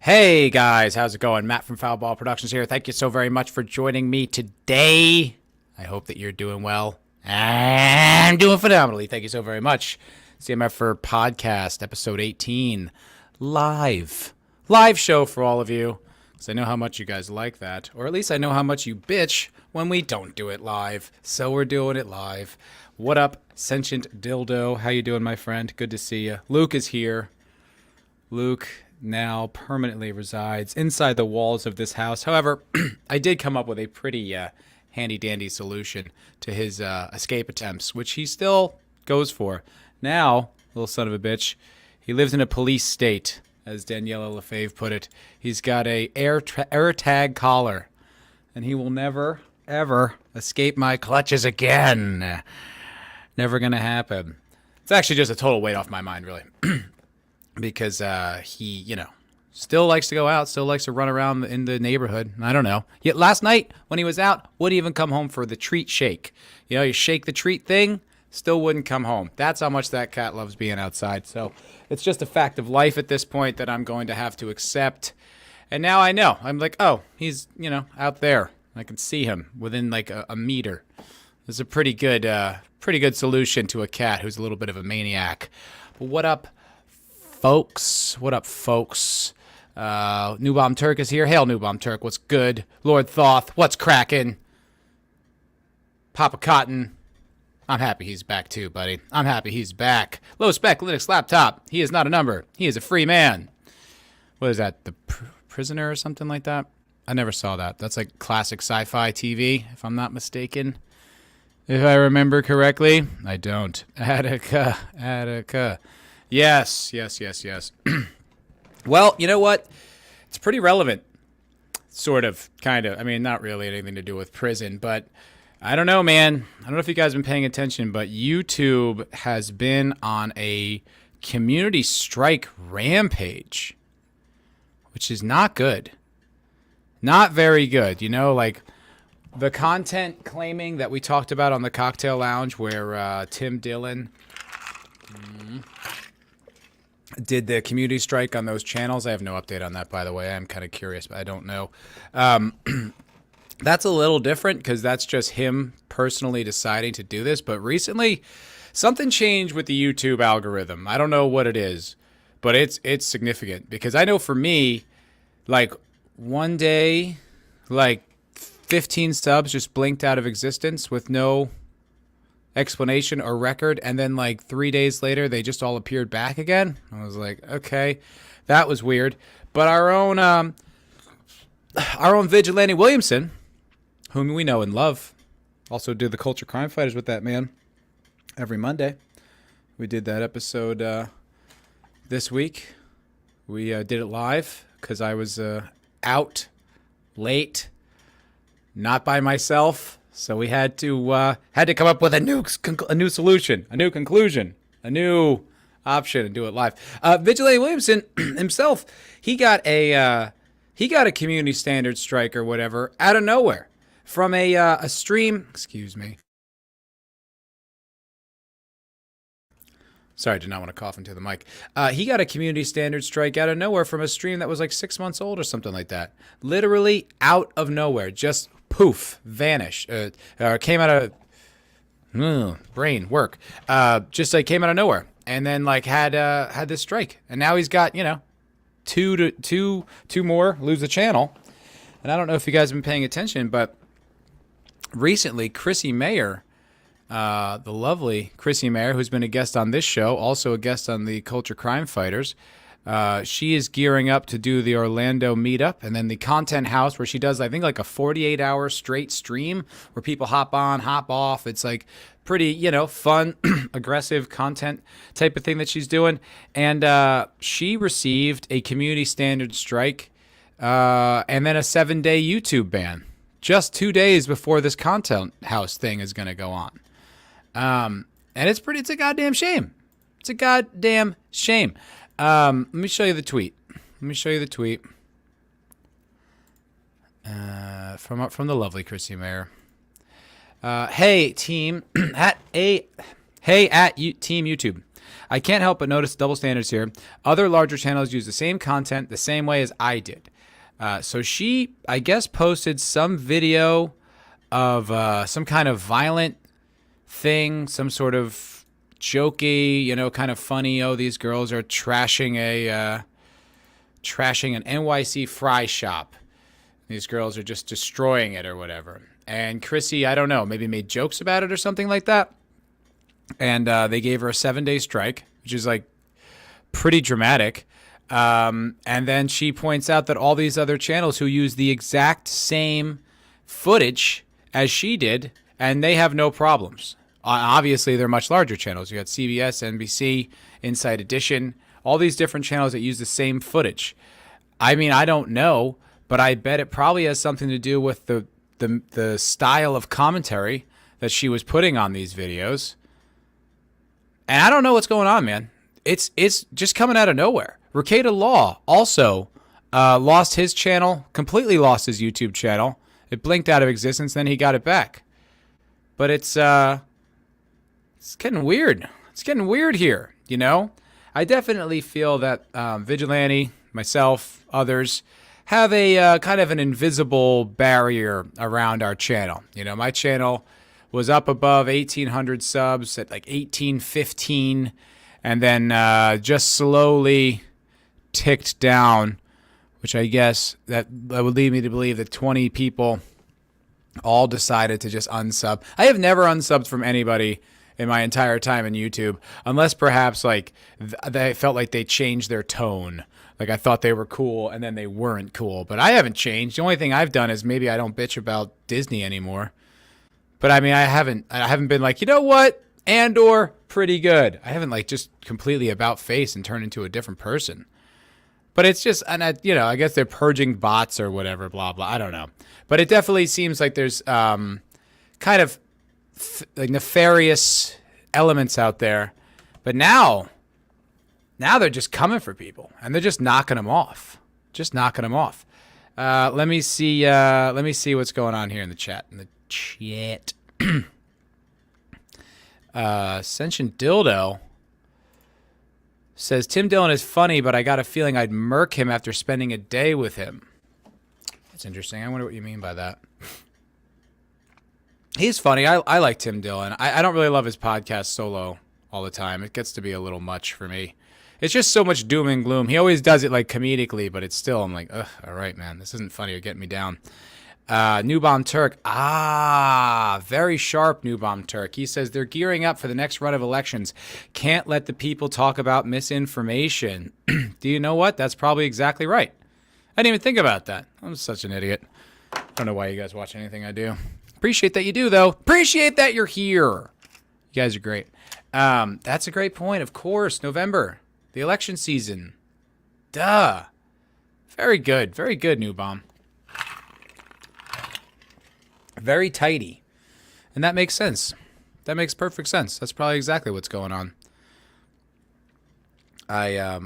Hey guys, how's it going? Matt from Foul Ball Productions here. Thank you so very much for joining me today. I hope that you're doing well. I'm doing phenomenally. Thank you so very much. It's the MFer Podcast, episode 18, live show for all of you. Because I know how much you guys like that, or at least I know how much you bitch when we don't do it live. So we're doing it live. What up, Sentient Dildo? How you doing, my friend? Good to see you. Luke is here. Luke now permanently resides inside the walls of this house. However, I did come up with a pretty handy-dandy solution to his escape attempts, which he still goes for. Now, little son of a bitch, he lives in a police state, as Daniela LaFave put it. He's got a air tag collar, and he will never, ever escape my clutches again. Never gonna happen. It's actually just a total weight off my mind, really. Because he, still likes to go out, still likes to run around in the neighborhood. I don't know. Yet last night, when he was out, wouldn't even come home for the treat shake. You shake the treat thing, still wouldn't come home. That's how much that cat loves being outside. So it's just a fact of life at this point that I'm going to have to accept. And now I know. I'm like, oh, he's, out there. I can see him within like a meter. It's a pretty good solution to a cat who's a little bit of a maniac. But what up, folks? What up, folks? New Bomb Turk is here. Hail, New Bomb Turk. What's good? Lord Thoth. What's cracking? Papa Cotton. I'm happy he's back too, buddy. I'm happy he's back. Low spec Linux laptop. He is not a number. He is a free man. What is that? The Prisoner or something like that? I never saw that. That's like classic sci-fi TV, if I'm not mistaken. If I remember correctly. I don't. Attica. Yes. Well, you know what? It's pretty relevant. Sort of, kind of. I mean, not really anything to do with prison, but I don't know, man. I don't know if you guys have been paying attention, but YouTube has been on a community strike rampage, which is not good. Not very good. Like the content claiming that we talked about on the Cocktail Lounge where Tim Dillon did the community strike on those channels. I have no update on that, by the way. I'm kind of curious, but I don't know. That's a little different because that's just him personally deciding to do this. But recently, something changed with the YouTube algorithm. I don't know what it is, but it's significant because I know for me, like one day, like 15 subs just blinked out of existence with no explanation or record, and then like 3 days later they just all appeared back again. I was like, okay, that was weird. But our own Vigilante Williamson, whom we know and love, also did the Culture Crime Fighters with that man every Monday. We did that episode this week. We did it live because I was out late, not by myself. So we had to come up with a new solution, a new conclusion, a new option, and do it live. Vigilante Williamson himself, he got a community standard strike or whatever out of nowhere from a stream. Excuse me. Sorry, I did not want to cough into the mic. He got a community standard strike out of nowhere from a stream that was like 6 months old or something like that. Literally out of nowhere, just poof, vanished. Came out of brain work. Just like came out of nowhere, and then like had this strike, and now he's got two more lose the channel. And I don't know if you guys have been paying attention, but recently Chrissy Mayer, the lovely Chrissy Mayer, who's been a guest on this show, also a guest on the Culture Crime Fighters. She is gearing up to do the Orlando meetup, and then the Content House, where she does, I think, like a 48-hour straight stream where people hop on, hop off. It's like pretty, fun, aggressive content type of thing that she's doing. And she received a community standard strike and then a 7-day YouTube ban just 2 days before this Content House thing is going to go on. And it's a goddamn shame. It's a goddamn shame. Let me show you the tweet. From the lovely Chrissy Mayer. Hey team, Hey, Team YouTube. I can't help but notice double standards here. Other larger channels use the same content the same way as I did. So she, I guess, posted some video of some kind of violent thing, some sort of jokey, kind of funny. Oh, these girls are trashing an NYC fry shop. These girls are just destroying it or whatever. And Chrissy, I don't know, maybe made jokes about it or something like that. And they gave her a 7-day strike, which is like pretty dramatic. And then she points out that all these other channels who use the exact same footage as she did, and they have no problems. Obviously, they're much larger channels. You got CBS, NBC, Inside Edition, all these different channels that use the same footage. I mean, I don't know, but I bet it probably has something to do with the style of commentary that she was putting on these videos. And I don't know what's going on, man. It's just coming out of nowhere. Rekieta Law also lost his channel, completely lost his YouTube channel. It blinked out of existence, then he got it back. But it's getting weird. It's getting weird here, I definitely feel that Vigilante, myself, others, have a kind of an invisible barrier around our channel. My channel was up above 1,800 subs at like 1,815, and then just slowly ticked down, which I guess that would lead me to believe that 20 people all decided to just unsub. I have never unsubbed from anybody in my entire time in YouTube, unless perhaps like they felt like they changed their tone. Like I thought they were cool and then they weren't cool. But I haven't changed. The only thing I've done is maybe I don't bitch about Disney anymore. But I mean, I haven't been like, you know what? Andor, pretty good. I haven't like just completely about face and turned into a different person. But it's just, and I guess they're purging bots or whatever, blah, blah. I don't know. But it definitely seems like there's kind of like nefarious elements out there. But now they're just coming for people and they're just knocking them off. Let me see what's going on here in the chat. Ascension Dildo says, Tim Dillon is funny, but I got a feeling I'd murk him after spending a day with him. That's interesting. I wonder what you mean by that. He's funny. I like Tim Dillon. I don't really love his podcast solo all the time. It gets to be a little much for me. It's just so much doom and gloom. He always does it like comedically, but it's still, I'm like, ugh, all right, man. This isn't funny. You're getting me down. New Bomb Turk. Very sharp New Bomb Turk. He says they're gearing up for the next run of elections. Can't let the people talk about misinformation. Do you know what? That's probably exactly right. I didn't even think about that. I'm such an idiot. I don't know why you guys watch anything I do. Appreciate that you do, though. Appreciate that you're here. You guys are great. That's a great point. Of course, November, the election season. Duh. Very good. Very good, New Bomb. Very tidy. And that makes sense. That makes perfect sense. That's probably exactly what's going on. I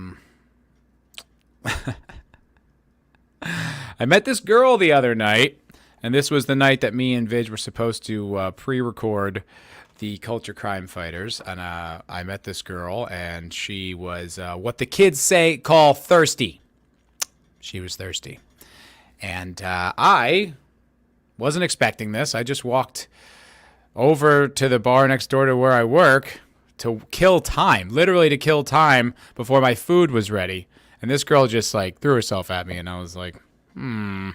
met this girl the other night, and this was the night that me and Vig were supposed to pre-record the Culture Crime Fighters. And I met this girl, and she was what the kids call thirsty. She was thirsty. And I wasn't expecting this. I just walked over to the bar next door to where I work to kill time, literally to kill time before my food was ready. And this girl just like threw herself at me, and I was like, all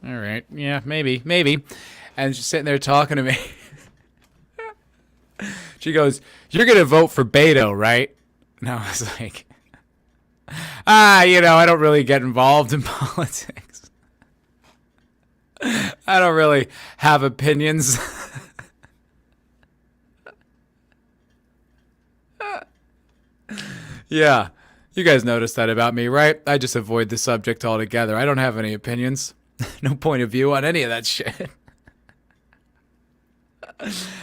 right, yeah, maybe. And she's sitting there talking to me. She goes, "You're going to vote for Beto, right?" And I was like, I don't really get involved in politics. I don't really have opinions. Yeah, you guys noticed that about me, right? I just avoid the subject altogether. I don't have any opinions. No point of view on any of that shit.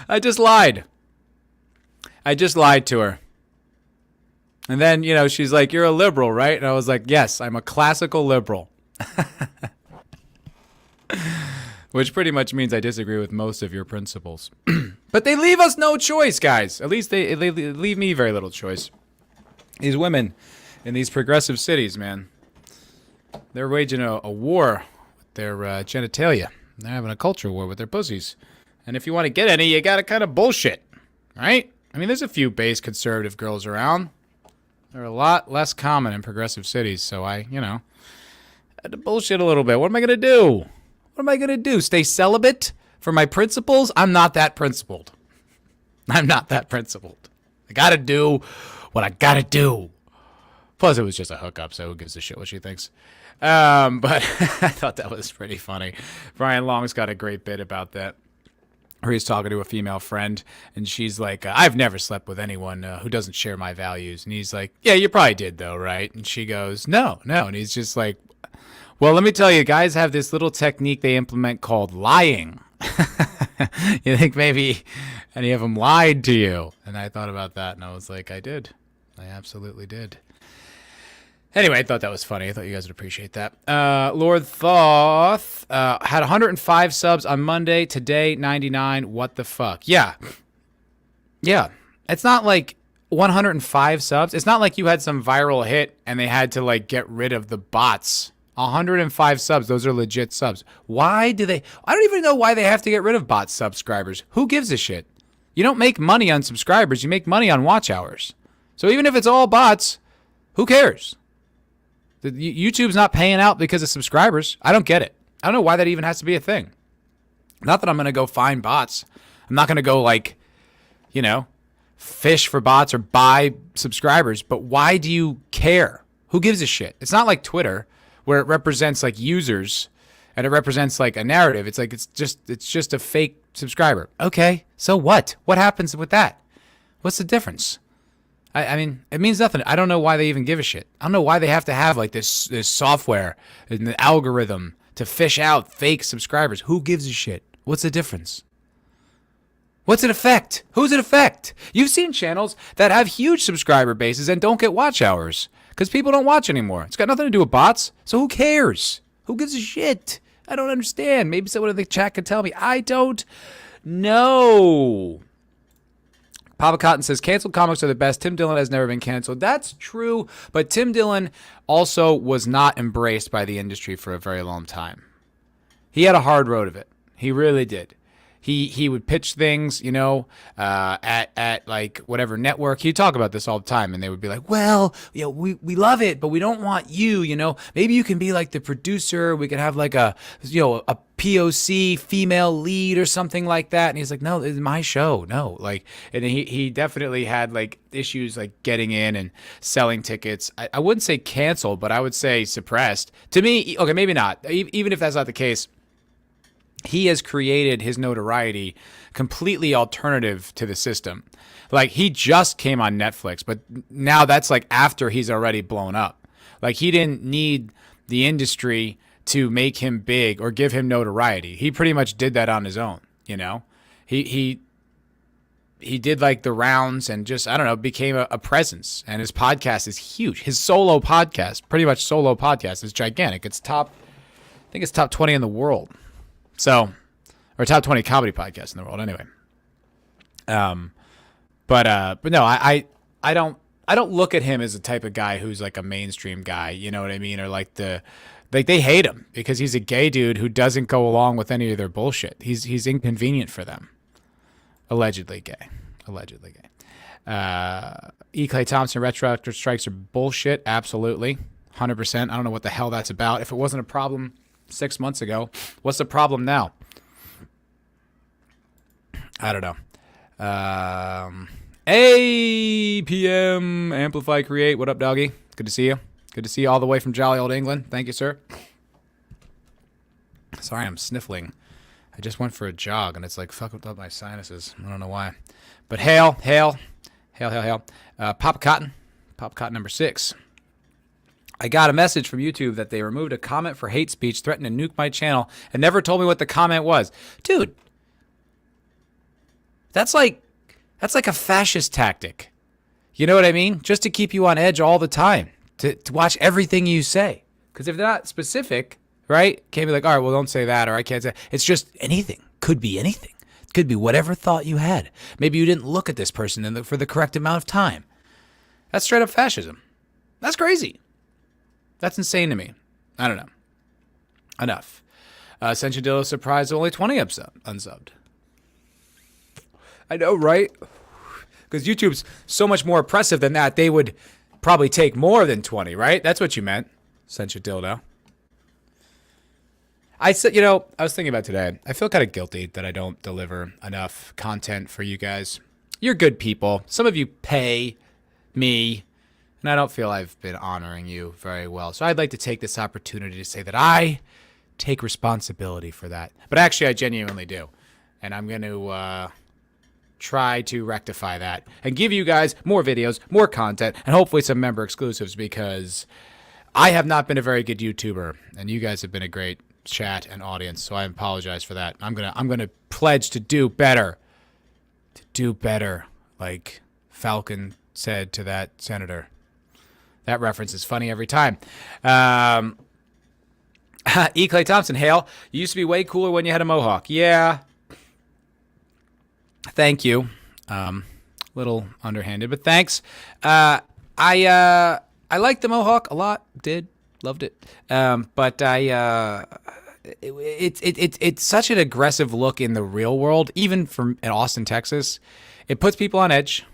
I just lied. I just lied to her. And then, she's like, "You're a liberal, right?" And I was like, "Yes, I'm a classical liberal." Which pretty much means I disagree with most of your principles. But they leave us no choice, guys. At least they leave me very little choice. These women in these progressive cities, man, they're waging a war with their genitalia. They're having a culture war with their pussies. And if you want to get any, you got to kind of bullshit, right? I mean, there's a few base conservative girls around. They're a lot less common in progressive cities, so I had to bullshit a little bit. What am I going to do? What am I going to do? Stay celibate for my principles? I'm not that principled. I'm not that principled. I got to do what I got to do. Plus, it was just a hookup, so who gives a shit what she thinks? But I thought that was pretty funny. Brian Long's got a great bit about that, where he's talking to a female friend, and she's like, I've never slept with anyone who doesn't share my values. And he's like, yeah, you probably did, though, right? And she goes, no. And he's just like, well, let me tell you, guys have this little technique they implement called lying. You think maybe any of them lied to you? And I thought about that, and I was like, I did. I absolutely did. Anyway, I thought that was funny. I thought you guys would appreciate that. Lord Thoth had 105 subs on Monday. Today, 99. What the fuck? Yeah. It's not like 105 subs. It's not like you had some viral hit and they had to like get rid of the bots. 105 subs. Those are legit subs. Why do they? I don't even know why they have to get rid of bot subscribers. Who gives a shit? You don't make money on subscribers. You make money on watch hours. So even if it's all bots, who cares? YouTube's not paying out because of subscribers. I don't get it. I don't know why that even has to be a thing. Not that I'm going to go find bots. I'm not going to go like, fish for bots or buy subscribers. But why do you care? Who gives a shit? It's not like Twitter where it represents like users and it represents like a narrative. It's like it's just a fake subscriber. Okay, so what? What happens with that? What's the difference? I mean, it means nothing. I don't know why they even give a shit. I don't know why they have to have like this software and the algorithm to fish out fake subscribers. Who gives a shit? What's the difference? What's it affect? Who's it affect? You've seen channels that have huge subscriber bases and don't get watch hours because people don't watch anymore. It's got nothing to do with bots. So who cares? Who gives a shit? I don't understand. Maybe someone in the chat could tell me. I don't know. Papa Cotton says, canceled comics are the best. Tim Dillon has never been canceled. That's true, but Tim Dillon also was not embraced by the industry for a very long time. He had a hard road of it. He really did. He would pitch things, at like whatever network. He'd talk about this all the time, and they would be like, well, we love it, but we don't want you, Maybe you can be like the producer. We could have like a POC female lead or something like that. And he's like, no, it's my show. No, like, and he definitely had like issues like getting in and selling tickets. I wouldn't say canceled, but I would say suppressed. To me, okay, maybe not. Even if that's not the case, he has created his notoriety completely alternative to the system. Like, he just came on Netflix, but now that's like after he's already blown up. Like, he didn't need the industry to make him big or give him notoriety. He pretty much did that on his own, He did like the rounds and just, I don't know, became a presence. And his podcast is huge. His solo podcast, pretty much solo podcast, is gigantic. It's I think it's top 20 in the world. So, or top 20 comedy podcasts in the world, anyway. But no, I don't look at him as the type of guy who's like a mainstream guy, you know what I mean? Or like they hate him because he's a gay dude who doesn't go along with any of their bullshit. He's inconvenient for them. Allegedly gay. E. Clay Thompson retroactive strikes are bullshit. Absolutely. 100%. I don't know what the hell that's about. If it wasn't a problem 6 months ago, what's the problem now? I don't know. APM Amplify Create. What up, doggy? Good to see you. Good to see you all the way from jolly old England. Thank you, sir. Sorry, I'm sniffling. I just went for a jog, and it's like fucked up my sinuses. I don't know why. But hail. Pop Cotton number 6. I got a message from YouTube that they removed a comment for hate speech, threatened to nuke my channel, and never told me what the comment was. Dude, that's like a fascist tactic. You know what I mean? Just to keep you on edge all the time, to watch everything you say. Because if they're not specific, right? Can't be like, all right, well, don't say that, or I can't say. It's just anything. Could be anything. Could be whatever thought you had. Maybe you didn't look at this person for the correct amount of time. That's straight up fascism. That's crazy. That's insane to me. I don't know. Enough. Senchadillo surprised only 20 unsubbed. I know, right? Because YouTube's so much more oppressive than that. They would probably take more than 20, right? That's what you meant. Senchadillo. I said, I was thinking about today. I feel kind of guilty that I don't deliver enough content for you guys. You're good people. Some of you pay me, and I don't feel I've been honoring you very well. So I'd like to take this opportunity to say that I take responsibility for that. But actually, I genuinely do. And I'm going to try to rectify that and give you guys more videos, more content, and hopefully some member exclusives, because I have not been a very good YouTuber, and you guys have been a great chat and audience, so I apologize for that. I'm gonna pledge to do better. Like Falcon said to that senator. That reference is funny every time. E. Clay Thompson, Hale, you used to be way cooler when you had a mohawk. Yeah. Thank you. Little underhanded, but thanks. I liked the mohawk a lot. Loved it. But it's such an aggressive look in the real world, even from in Austin, Texas. It puts people on edge.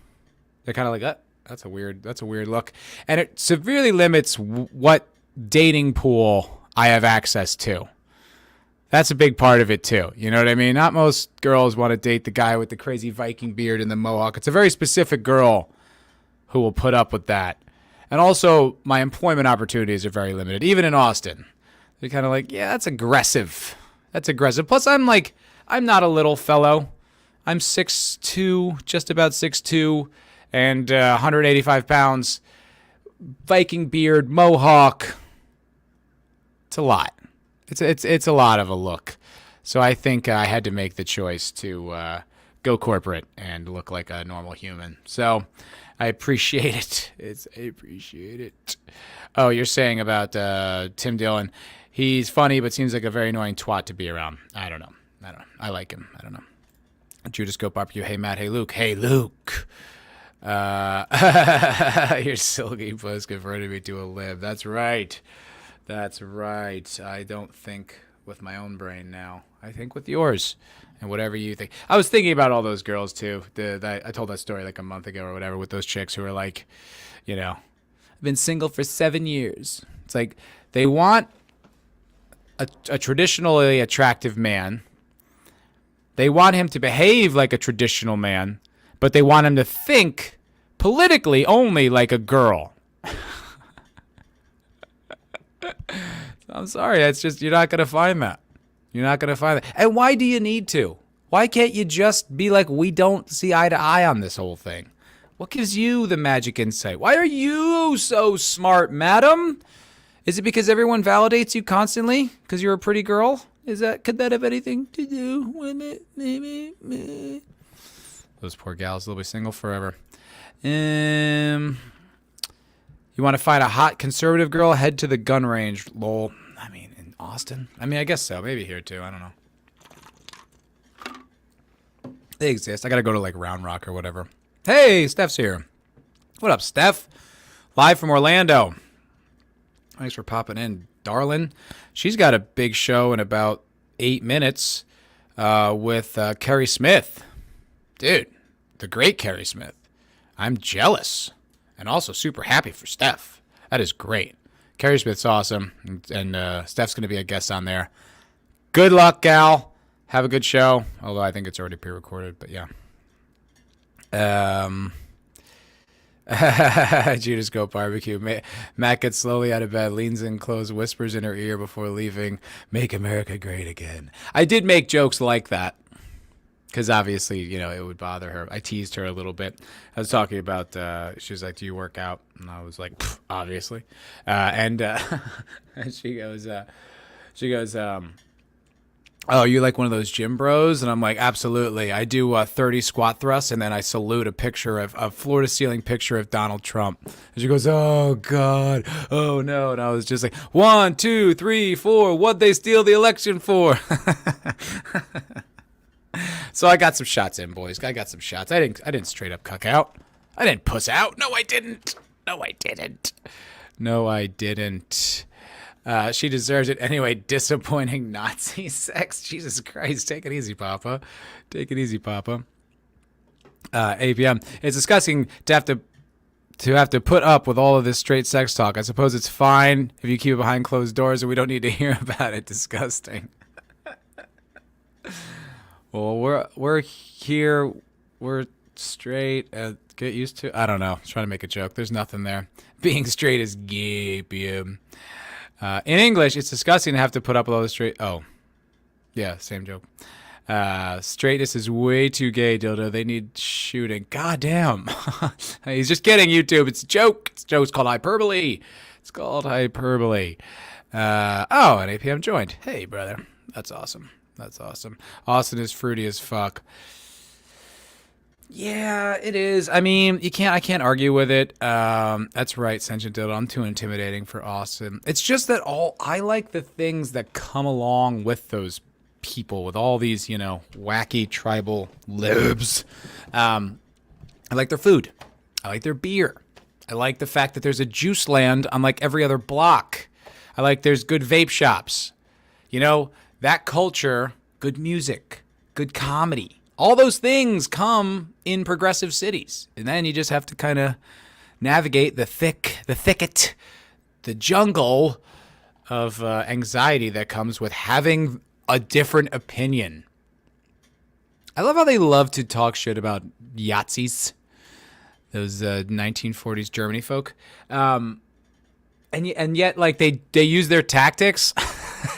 They're kind of like, that's a weird look. And it severely limits what dating pool I have access to. That's a big part of it too. You know what I mean? Not most girls want to date the guy with the crazy Viking beard and the mohawk. It's a very specific girl who will put up with that. And also, my employment opportunities are very limited, even in Austin. They're kind of like, yeah, that's aggressive. Plus, I'm not a little fellow. I'm 6'2", just about 6'2", and 185 pounds. Viking beard, mohawk. It's a lot. It's a lot of a look. So I think I had to make the choice to go corporate and look like a normal human. So I appreciate it. I appreciate it. Oh, you're saying about Tim Dillon. He's funny, but seems like a very annoying twat to be around. I don't know. I like him. I don't know. Judas Goat Barbecue. Hey, Matt. Hey, Luke. Hey, Luke. Your silky puss converted me to a lib. That's right. I don't think with my own brain now. I think with yours. And whatever you think. I was thinking about all those girls, too. I told that story like a month ago or whatever with those chicks who were like, I've been single for 7 years. It's like they want a traditionally attractive man. They want him to behave like a traditional man, but they want him to think politically only like a girl. I'm sorry. That's just, you're not going to find that. And why do you need to? Why can't you just be like, we don't see eye to eye on this whole thing? What gives you the magic insight? Why are you so smart, madam? Is it because everyone validates you constantly because you're a pretty girl? Could that have anything to do with it? Maybe. Those poor gals will be single forever. You want to find a hot conservative girl? Head to the gun range. Lol. I mean, in Austin? I guess so. Maybe here too. I don't know. They exist. I got to go to like Round Rock or whatever. Hey, Steph's here. What up, Steph? Live from Orlando. Thanks for popping in, darling. She's got a big show in about 8 minutes with Kerry Smith. Dude, the great Kerry Smith. I'm jealous and also super happy for Steph. That is great. Kerry Smith's awesome, and Steph's going to be a guest on there. Good luck, gal. Have a good show, although I think it's already pre-recorded, but yeah. Judas Goat Barbecue. Matt gets slowly out of bed, leans in close, whispers in her ear before leaving, "Make America great again." I did make jokes like that because obviously, it would bother her. I teased her a little bit. I was talking about, she was like, "Do you work out?" And I was like, obviously. And she goes, "Oh, you like one of those gym bros?" And I'm like, "Absolutely. I do 30 squat thrusts, and then I salute a floor-to-ceiling picture of Donald Trump." And she goes, "Oh, God. Oh, no." And I was just like, 1, 2, 3, 4. What'd they steal the election for? So I got some shots in, boys. I got some shots. I didn't straight up cuck out. I didn't puss out. No, I didn't. She deserves it anyway. Disappointing Nazi sex. Jesus Christ. Take it easy, Papa. APM. It's disgusting to have to put up with all of this straight sex talk. I suppose it's fine if you keep it behind closed doors and we don't need to hear about it. Disgusting. Well, we're here. We're straight. Get used to. I don't know. I'm trying to make a joke. There's nothing there. Being straight is gay. In English, it's disgusting to have to put up with all the straight. Oh, yeah, same joke. Straightness is way too gay, dildo. They need shooting. God damn. He's just kidding, YouTube. It's a joke. It's called hyperbole. Oh, and APM joined. Hey, brother. That's awesome. Austin is fruity as fuck. Yeah, it is. I mean, I can't argue with it. That's right, Sentient Dildo. I'm too intimidating for Austin. It's just that I like the things that come along with those people, with all these, wacky tribal libs. I like their food. I like their beer. I like the fact that there's a juice land on like every other block. I like there's good vape shops. That culture, good music, good comedy. All those things come in progressive cities. And then you just have to kind of navigate the thicket, the jungle of anxiety that comes with having a different opinion. I love how they love to talk shit about Yahtzees, those 1940s Germany folk. And yet, like, they use their tactics.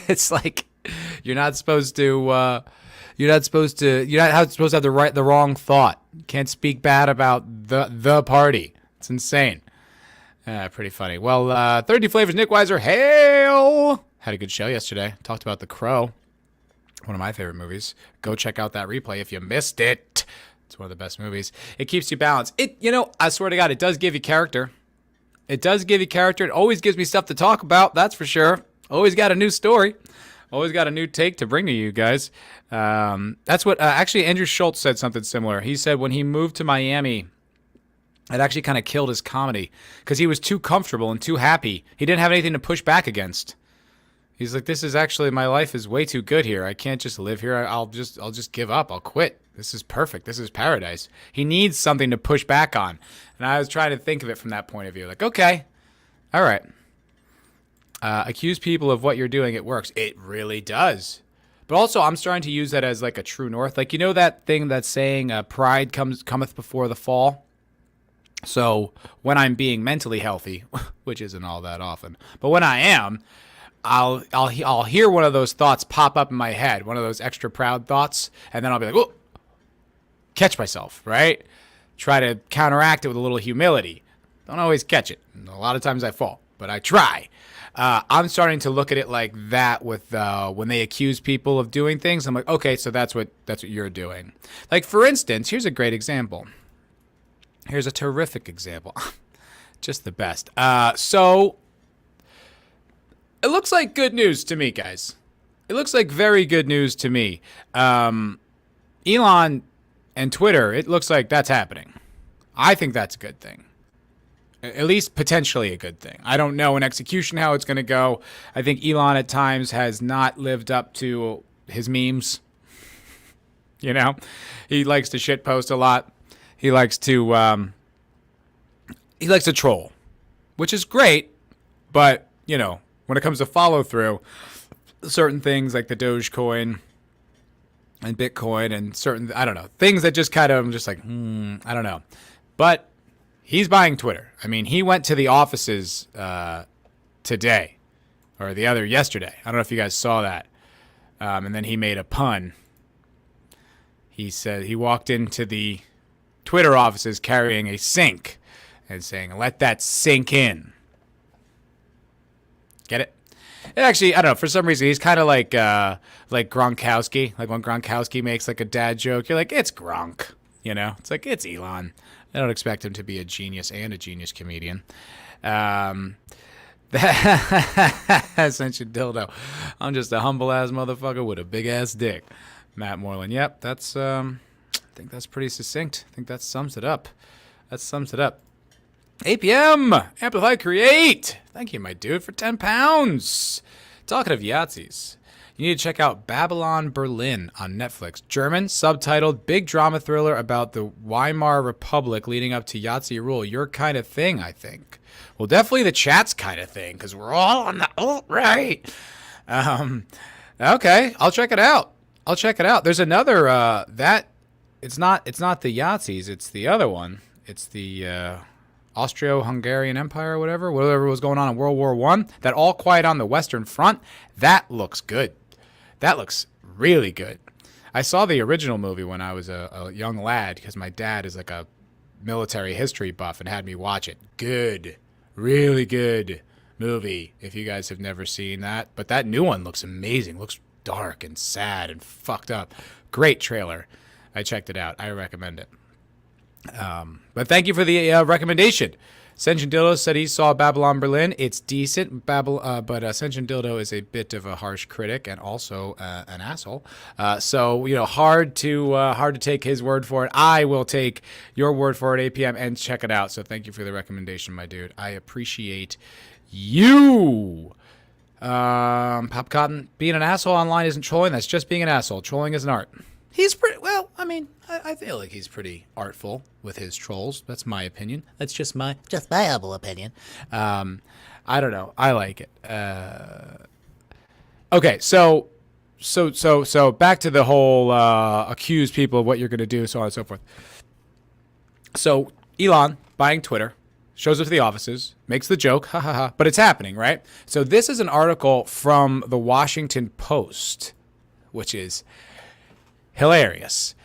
It's like, you're not supposed to have the wrong thought. You can't speak bad about the party. It's insane. Pretty funny. Well, 30 Flavors, Nick Weiser, hail! Had a good show yesterday. Talked about The Crow, one of my favorite movies. Go check out that replay if you missed it. It's one of the best movies. It keeps you balanced. I swear to God, it does give you character. It always gives me stuff to talk about, that's for sure. Always got a new story. Always got a new take to bring to you guys. That's what, actually, Andrew Schultz said something similar. He said when he moved to Miami, it actually kind of killed his comedy because he was too comfortable and too happy. He didn't have anything to push back against. He's like, this is actually, my life is way too good here. I can't just live here. I'll just give up. I'll quit. This is perfect. This is paradise. He needs something to push back on. And I was trying to think of it from that point of view. Like, okay, all right. Accuse people of what you're doing, it works. It really does. But also, I'm starting to use that as like a true north. Like, that thing that's saying pride cometh before the fall? So when I'm being mentally healthy, which isn't all that often, but when I am, I'll hear one of those thoughts pop up in my head, one of those extra proud thoughts, and then I'll be like, whoa, catch myself, right? Try to counteract it with a little humility. Don't always catch it. A lot of times I fall, but I try. I'm starting to look at it like that with when they accuse people of doing things. I'm like, okay, so that's what you're doing. Like, for instance, here's a great example. Here's a terrific example. Just the best. So it looks like good news to me, guys. It looks like very good news to me. Elon and Twitter, it looks like that's happening. I think that's a good thing. At least potentially a good thing. I don't know in execution how it's going to go. I think Elon at times has not lived up to his memes. He likes to shitpost a lot. He likes to troll, which is great. But, when it comes to follow through, certain things like the Dogecoin and Bitcoin and certain, I don't know, things that just kind of, I'm just like, I don't know. But he's buying Twitter. I mean, he went to the offices today or yesterday. I don't know if you guys saw that. And then he made a pun. He said he walked into the Twitter offices carrying a sink and saying, let that sink in. Get it? And actually, I don't know. For some reason, he's kind of like Gronkowski. Like when Gronkowski makes like a dad joke, you're like, it's Gronk. It's like, it's Elon. I don't expect him to be a genius and a genius comedian. Sentient dildo. I'm just a humble ass motherfucker with a big ass dick. Matt Moreland. Yep, that's I think that's pretty succinct. I think that sums it up. APM, Amplify Create. Thank you, my dude, for 10 pounds. Talking of Yahtzees, you need to check out Babylon Berlin on Netflix. German, subtitled, big drama thriller about the Weimar Republic leading up to Yahtzee rule. Your kind of thing, I think. Well, definitely the chat's kind of thing, because we're all on the alt-right. Okay, I'll check it out. There's another, it's not the Yahtzees, it's the other one. It's the Austro-Hungarian Empire or whatever was going on in World War I. That All Quiet on the Western Front, that looks good. That looks really good. I saw the original movie when I was a young lad because my dad is like a military history buff and had me watch it. Good. Really good movie if you guys have never seen that. But that new one looks amazing. Looks dark and sad and fucked up. Great trailer. I checked it out. I recommend it. But thank you for the recommendation. Senjin Dildo said he saw Babylon Berlin. It's decent, but Senjin Dildo is a bit of a harsh critic and also an asshole. So hard to take his word for it. I will take your word for it, APM, and check it out. So thank you for the recommendation, my dude. I appreciate you. Pop Cotton, being an asshole online isn't trolling. That's just being an asshole. Trolling is an art. He's pretty well. I mean, I feel like he's pretty artful with his trolls. That's my opinion. That's just my humble opinion. I don't know. I like it. Okay, so back to the whole accuse people of what you're going to do, so on and so forth. So Elon buying Twitter, shows up to the offices, makes the joke, ha ha ha, but it's happening, right? So this is an article from the Washington Post, which is hilarious.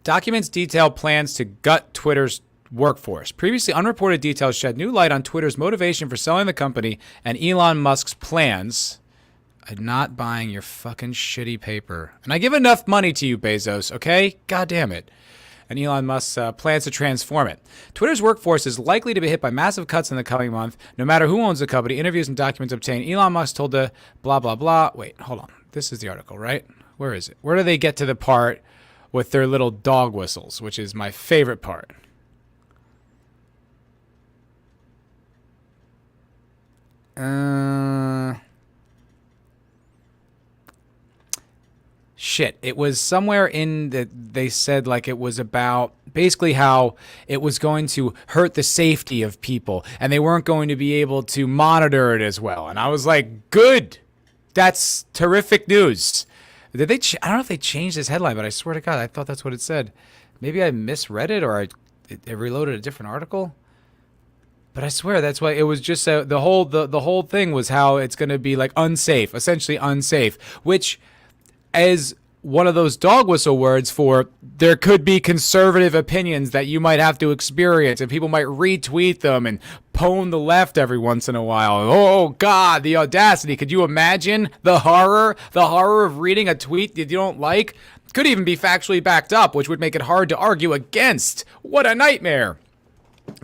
Documents detail plans to gut Twitter's workforce. Previously unreported details shed new light on Twitter's motivation for selling the company and Elon Musk's plans. I'm not buying your fucking shitty paper. And I give enough money to you, Bezos, okay? God damn it. And Elon Musk's plans to transform it. Twitter's workforce is likely to be hit by massive cuts in the coming month, no matter who owns the company. Interviews and documents obtained. Elon Musk told the blah, blah, blah. Wait, hold on. This is the article, right? Where is it? Where do they get to the part with their little dog whistles, which is my favorite part? Shit, it was somewhere in the, they said like it was about basically how it was going to hurt the safety of people and they weren't going to be able to monitor it as well. And I was like, good, that's terrific news. Did they, I don't know if they changed this headline, but I swear to God, I thought that's what it said. Maybe I misread it or it reloaded a different article. But I swear that's why it was just the whole thing was how it's going to be like unsafe, essentially unsafe, which as one of those dog whistle words for there could be conservative opinions that you might have to experience and people might retweet them and pwn the left every once in a while. Oh God, the audacity. Could you imagine the horror of reading a tweet that you don't like? Could even be factually backed up, which would make it hard to argue against. What a nightmare.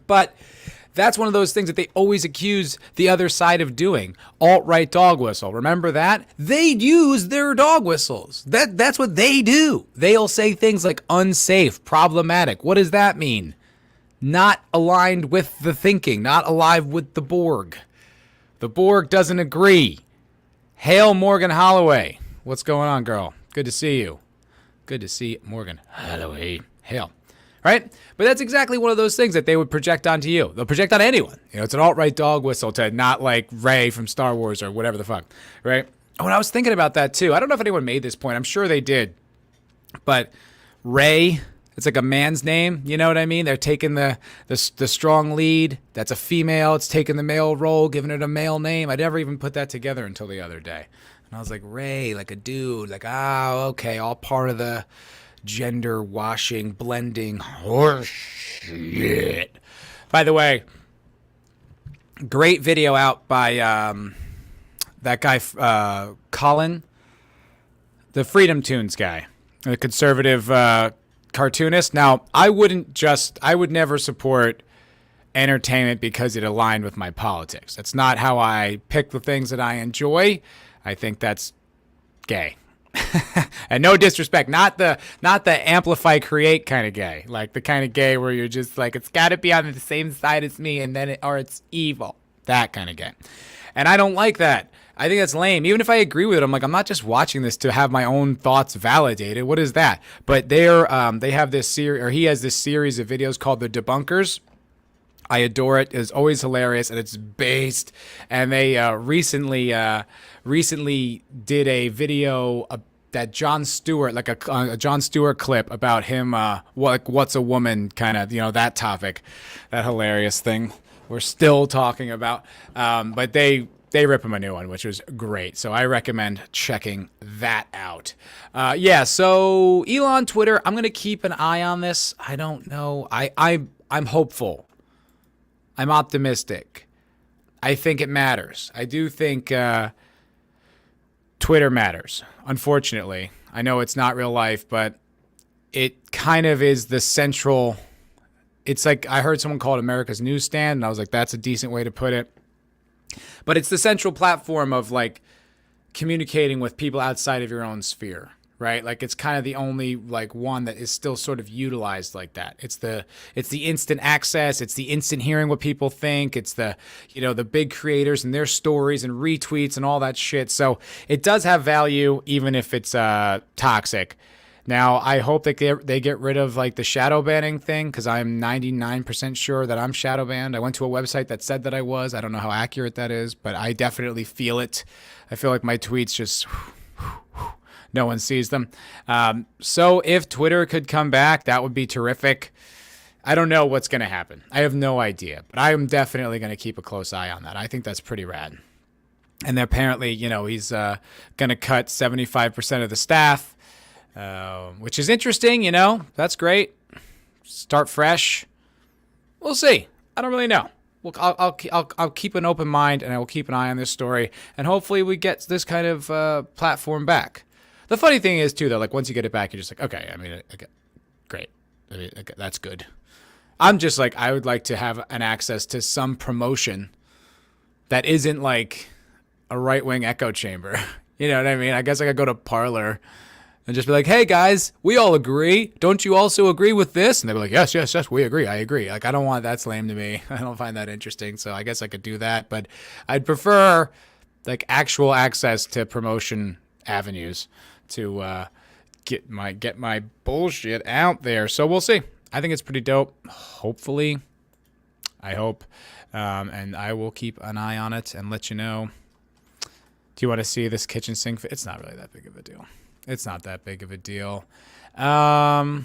But that's one of those things that they always accuse the other side of doing. Alt-right dog whistle. Remember that? They use their dog whistles. That's what they do. They'll say things like unsafe, problematic. What does that mean? Not aligned with the thinking, not alive with the Borg. The Borg doesn't agree. Hail Morgan Holloway. What's going on, girl? Good to see you. Good to see Morgan Holloway. Hail. Right? But that's exactly one of those things that they would project onto you. They'll project on anyone. It's an alt-right dog whistle to not like Rey from Star Wars or whatever the fuck. Right? When I was thinking about that too, I don't know if anyone made this point. I'm sure they did. But Rey, it's like a man's name. You know what I mean? They're taking the strong lead. That's a female. It's taking the male role, giving it a male name. I never even put that together until the other day. And I was like, Rey, like a dude. Like, okay, all part of the gender washing, blending horse shit. By the way, great video out by that guy, Colin, the Freedom Tunes guy, the conservative cartoonist. Now, I would never support entertainment because it aligned with my politics. That's not how I pick the things that I enjoy. I think that's gay. And no disrespect, not the amplify create kind of gay, like the kind of gay where you're just like, it's got to be on the same side as me, and then or it's evil, that kind of gay. And I don't like that. I think that's lame. Even if I agree with it, I'm like, I'm not just watching this to have my own thoughts validated. What is that? But they have this series, or he has this series of videos called The Debunkers. I adore it. It's always hilarious, and it's based. And they recently did a video that Jon Stewart, like a Jon Stewart clip about him, what's a woman, kind of, that topic, that hilarious thing we're still talking about. But they rip him a new one, which was great. So I recommend checking that out. So Elon Twitter, I'm going to keep an eye on this. I don't know. I'm hopeful. I'm optimistic. I think it matters. I do think Twitter matters. Unfortunately, I know it's not real life, but it kind of is the central. It's like, I heard someone call it America's newsstand, and I was like, that's a decent way to put it. But it's the central platform of like communicating with people outside of your own sphere, right? Like, it's kind of the only like one that is still sort of utilized like that. It's the instant access. It's the instant hearing what people think. It's the big creators and their stories and retweets and all that shit. So it does have value, even if it's toxic. Now, I hope that they get rid of like the shadow banning thing, because I'm 99% sure that I'm shadow banned. I went to a website that said that I was. I don't know how accurate that is, but I definitely feel it. I feel like my tweets just no one sees them. So if Twitter could come back, that would be terrific. I don't know what's going to happen. I have no idea, but I am definitely going to keep a close eye on that. I think that's pretty rad. And apparently, he's going to cut 75% of the staff. Which is interesting, that's great. Start fresh. We'll see. I don't really know. I'll keep an open mind, and I will keep an eye on this story, and hopefully we get this kind of platform back. The funny thing is too, though, like once you get it back, you're just like, okay, great. Okay, that's good. I'm just like, I would like to have an access to some promotion that isn't like a right-wing echo chamber. You know what I mean? I guess I could go to Parler and just be like, hey, guys, we all agree. Don't you also agree with this? And they'd be like, yes, we agree. I agree. Like, I don't want that's lame to me. I don't find that interesting. So I guess I could do that. But I'd prefer, like, actual access to promotion avenues to get my bullshit out there. So we'll see. I think it's pretty dope. Hopefully. I hope. And I will keep an eye on it and let you know. Do you want to see this kitchen sink? It's not really that big of a deal. It's not that big of a deal. Those are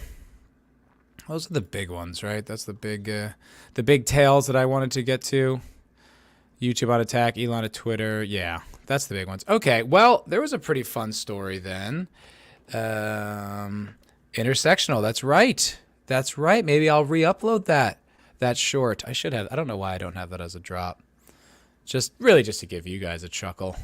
the big ones, right? That's the big tails that I wanted to get to. YouTube on attack, Elon at Twitter. Yeah, that's the big ones. Okay, well, there was a pretty fun story then. Intersectional, that's right. That's right. Maybe I'll re-upload that short. I should have. I don't know why I don't have that as a drop. Just to give you guys a chuckle.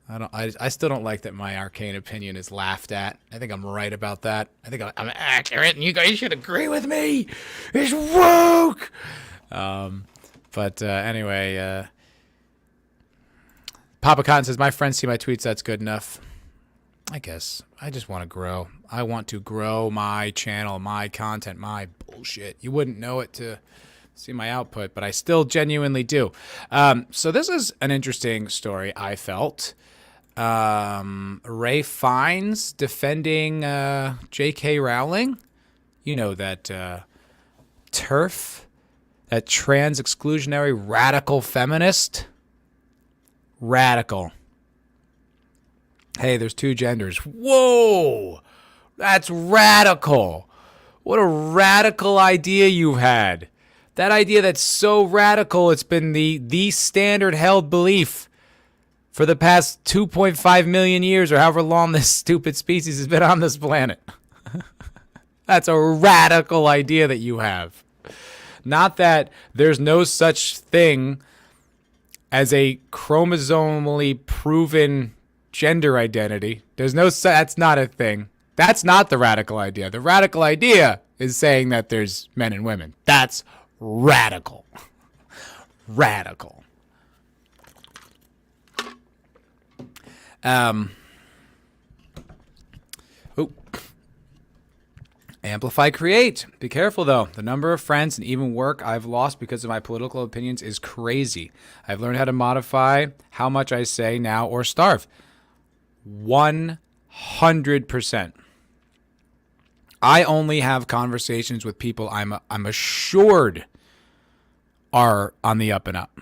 I still don't like that my arcane opinion is laughed at. I think I'm right about that. I think I'm accurate, and you guys should agree with me. It's woke. Anyway, Papa Cotton says, my friends see my tweets. That's good enough. I guess I just want to grow. I want to grow my channel, my content, my bullshit. You wouldn't know it to see my output, but I still genuinely do. So this is an interesting story, I felt. Ray Fiennes defending J.K. Rowling. You know, that TERF, that trans exclusionary radical feminist. Radical. Hey, there's two genders. Whoa! That's radical. What a radical idea you've had. That idea that's so radical, it's been the standard held belief for the past 2.5 million years, or however long this stupid species has been on this planet. That's a radical idea that you have. Not that there's no such thing as a chromosomally proven gender identity. That's not a thing. That's not the radical idea. The radical idea is saying that there's men and women. That's Radical. Radical. Amplify, create. Be careful, though. The number of friends and even work I've lost because of my political opinions is crazy. I've learned how to modify how much I say now or starve. 100%. I only have conversations with people I'm assured are on the up and up.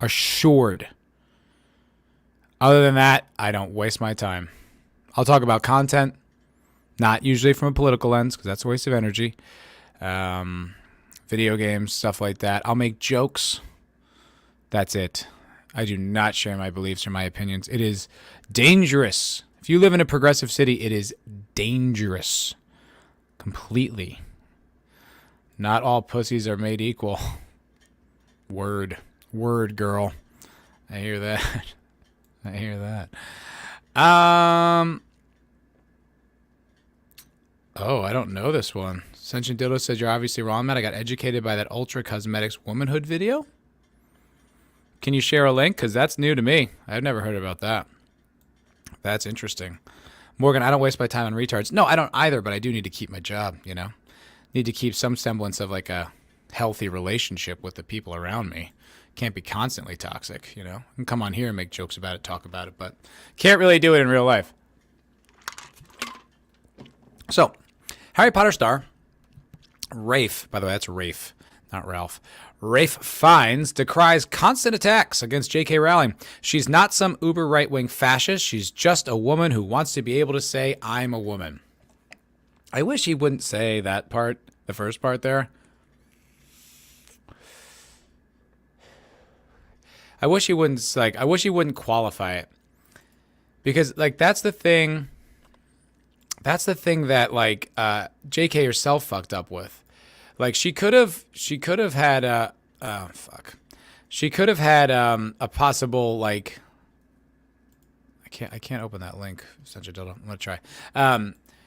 Assured. Other than that, I don't waste my time. I'll talk about content, not usually from a political lens, because that's a waste of energy. Video games, stuff like that. I'll make jokes. That's it. I do not share my beliefs or my opinions. It is dangerous. If you live in a progressive city, it is dangerous. Completely. Not all pussies are made equal. Word, girl. I hear that. I hear that. Oh, I don't know this one. Sentient Dildo says, you're obviously wrong, Matt. I got educated by that Ultra Cosmetics womanhood video. Can you share a link? Because that's new to me. I've never heard about that. That's interesting. Morgan, I don't waste my time on retards. No, I don't either, but I do need to keep my job, you know. Need to keep some semblance of like a healthy relationship with the people around me. Can't be constantly toxic, you know. I can come on here and make jokes about it, talk about it, but can't really do it in real life. So, Harry Potter star Rafe, by the way, that's Rafe, not Ralph. Rafe Fiennes decries constant attacks against J.K. Rowling. She's not some uber right-wing fascist. She's just a woman who wants to be able to say, I'm a woman. I wish he wouldn't say that part, the first part there. I wish he wouldn't qualify it. Because, like, that's the thing that, like, JK herself fucked up with. Like, she could have had a possible, like, I can't open that link. Such a dildo. I'm gonna try.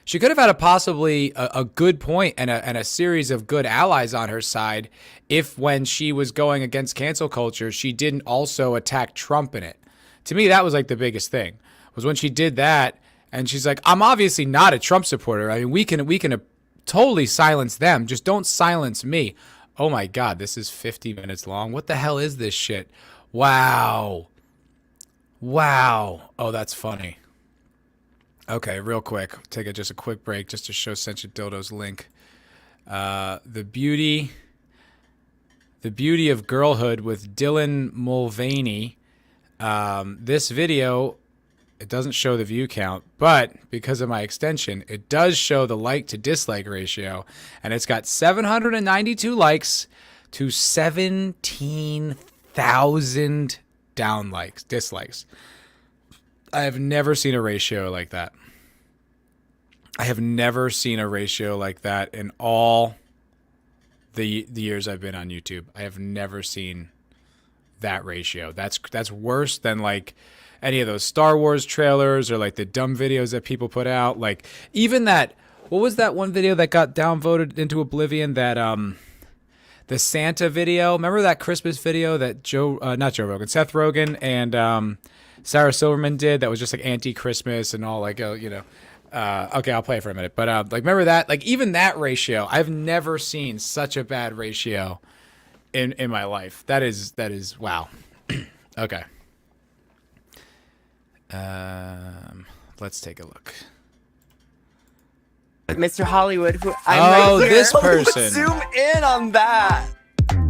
She could have had a good point and a series of good allies on her side if, when she was going against cancel culture, she didn't also attack Trump in it. To me, that was like the biggest thing, was when she did that, and she's like, I'm obviously not a Trump supporter. I mean, we can totally silence them. Just don't silence me. Oh my God, this is 50 minutes long. What the hell is this shit? Wow. Oh, that's funny. Okay, real quick. Take just a quick break just to show Sentient Dildo's link. The beauty of girlhood with Dylan Mulvaney. This video, it doesn't show the view count, but because of my extension, it does show the like to dislike ratio, and it's got 792 likes to 17,000 dislikes. I have never seen a ratio like that. I have never seen a ratio like that in all the years I've been on YouTube. I have never seen that ratio. That's worse than like any of those Star Wars trailers or like the dumb videos that people put out. Like even that, what was that one video that got downvoted into oblivion? That the Santa video. Remember that Christmas video that Seth Rogen and Sarah Silverman did, that was just like anti-Christmas and all, like, okay, I'll play it for a minute. But like, remember that? Like, even that ratio, I've never seen such a bad ratio in my life. That is wow. Okay. Let's take a look. Mr. Hollywood, who I'm right here. This person. Zoom in on that.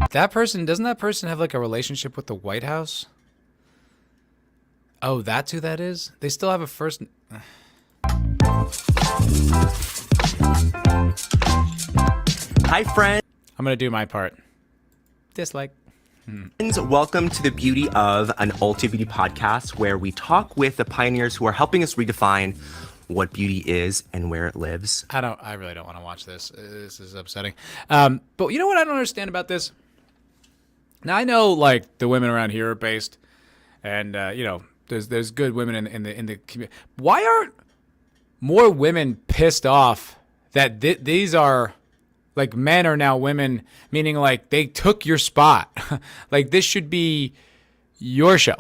Doesn't that person have like a relationship with the White House? Oh, that's who that is? They still have a first... Hi, friends. I'm going to do my part. Dislike. Welcome to the Beauty of an Ulta Beauty podcast, where we talk with the pioneers who are helping us redefine what beauty is and where it lives. I really don't want to watch this. This is upsetting. But you know what I don't understand about this? Now, I know, like, the women around here are based, and, there's good women in the community. Why aren't more women pissed off that these are Like men are now women, meaning like they took your spot. Like this should be your show.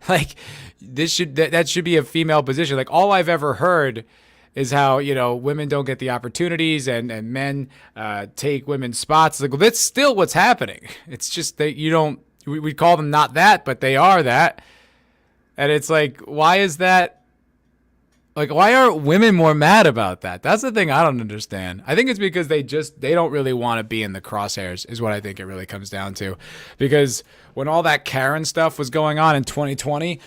Like that should be a female position. Like all I've ever heard is how, women don't get the opportunities and men take women's spots. Like, well, that's still what's happening. It's just that we call them not that, but they are that. And it's like, why is that? Like, why aren't women more mad about that? That's the thing I don't understand. I think it's because they don't really want to be in the crosshairs is what I think it really comes down to. Because when all that Karen stuff was going on in 2020,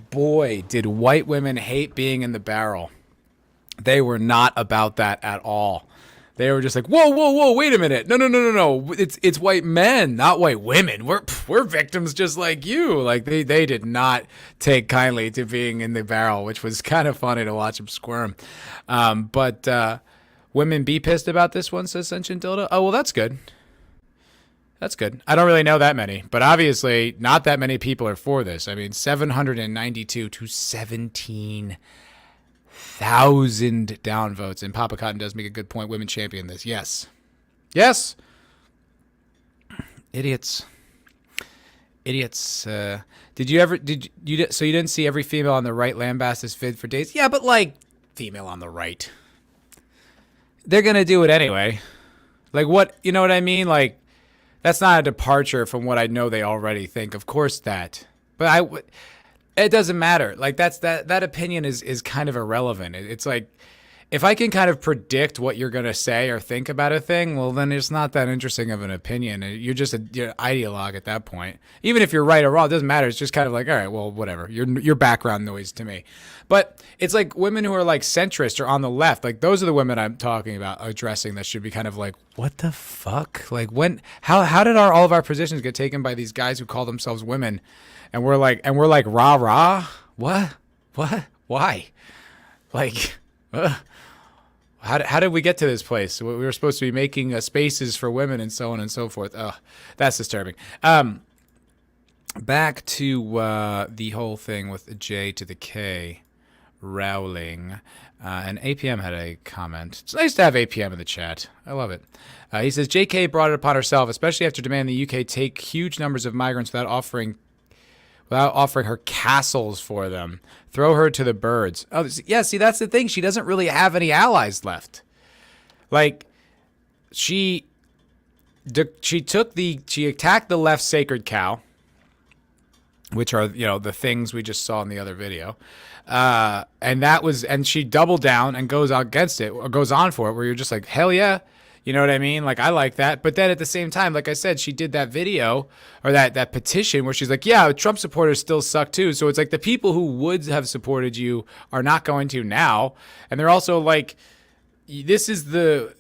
boy, did white women hate being in the barrel. They were not about that at all. They were just like, whoa, wait a minute. No. It's white men, not white women. We're victims just like you. Like they did not take kindly to being in the barrel, which was kind of funny to watch them squirm. But women be pissed about this one, says Sentient Dildo. Oh, well, that's good. That's good. I don't really know that many, but obviously not that many people are for this. I mean, 792 to 17,000 downvotes, and Papa Cotton does make a good point. Women champion this. Yes. Idiots. So you didn't see every female on the right lambast this vid for days? Yeah, but like female on the right, they're gonna do it anyway. Like what? You know what I mean? Like that's not a departure from what I know they already think. Of course that, but it doesn't matter. Like that opinion is kind of irrelevant. It's like if I can kind of predict what you're going to say or think about a thing, well, then it's not that interesting of an opinion. You're just you're an ideologue at that point. Even if you're right or wrong, it doesn't matter. It's just kind of like, all right, well, whatever. Your background noise to me. But it's like women who are like centrist or on the left. Like those are the women I'm talking about addressing that should be kind of like, what the fuck? Like how did all of our positions get taken by these guys who call themselves women? And we're like rah rah. What? Why? Like, how did we get to this place? We were supposed to be making spaces for women and so on and so forth. That's disturbing. Back to the whole thing with J to the K, Rowling. And APM had a comment. It's nice to have APM in the chat. I love it. He says, JK brought it upon herself, especially after demanding the UK take huge numbers of migrants without offering her castles for them. Throw her to the birds. Oh, yeah, see, that's the thing. She doesn't really have any allies left. Like, she attacked the left sacred cow, which are, the things we just saw in the other video. And she doubled down and goes against it, or goes on for it, where you're just like, hell yeah. You know what I mean? Like, I like that. But then at the same time, like I said, she did that video or that petition where she's like, yeah, Trump supporters still suck too. So it's like the people who would have supported you are not going to now. And they're also like, this is the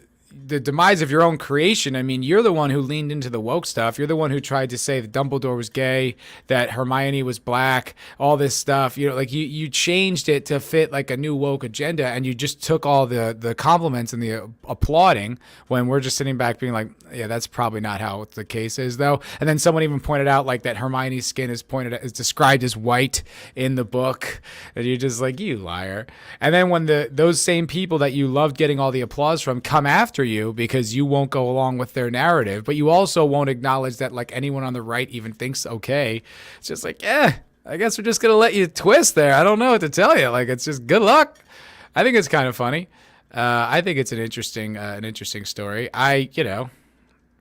demise of your own creation. I mean, you're the one who leaned into the woke stuff. You're the one who tried to say that Dumbledore was gay, that Hermione was black, all this stuff. Like you changed it to fit like a new woke agenda, and you just took all the compliments and the applauding when we're just sitting back being like, yeah, that's probably not how the case is though. And then someone even pointed out like that Hermione's skin is described as white in the book, and you're just like, you liar. And then when those same people that you loved getting all the applause from come after you because you won't go along with their narrative, but you also won't acknowledge that like anyone on the right even thinks okay. It's just like, I guess we're just gonna let you twist there. I don't know what to tell you. Like, it's just good luck. I think it's kind of funny. I think it's an interesting story. I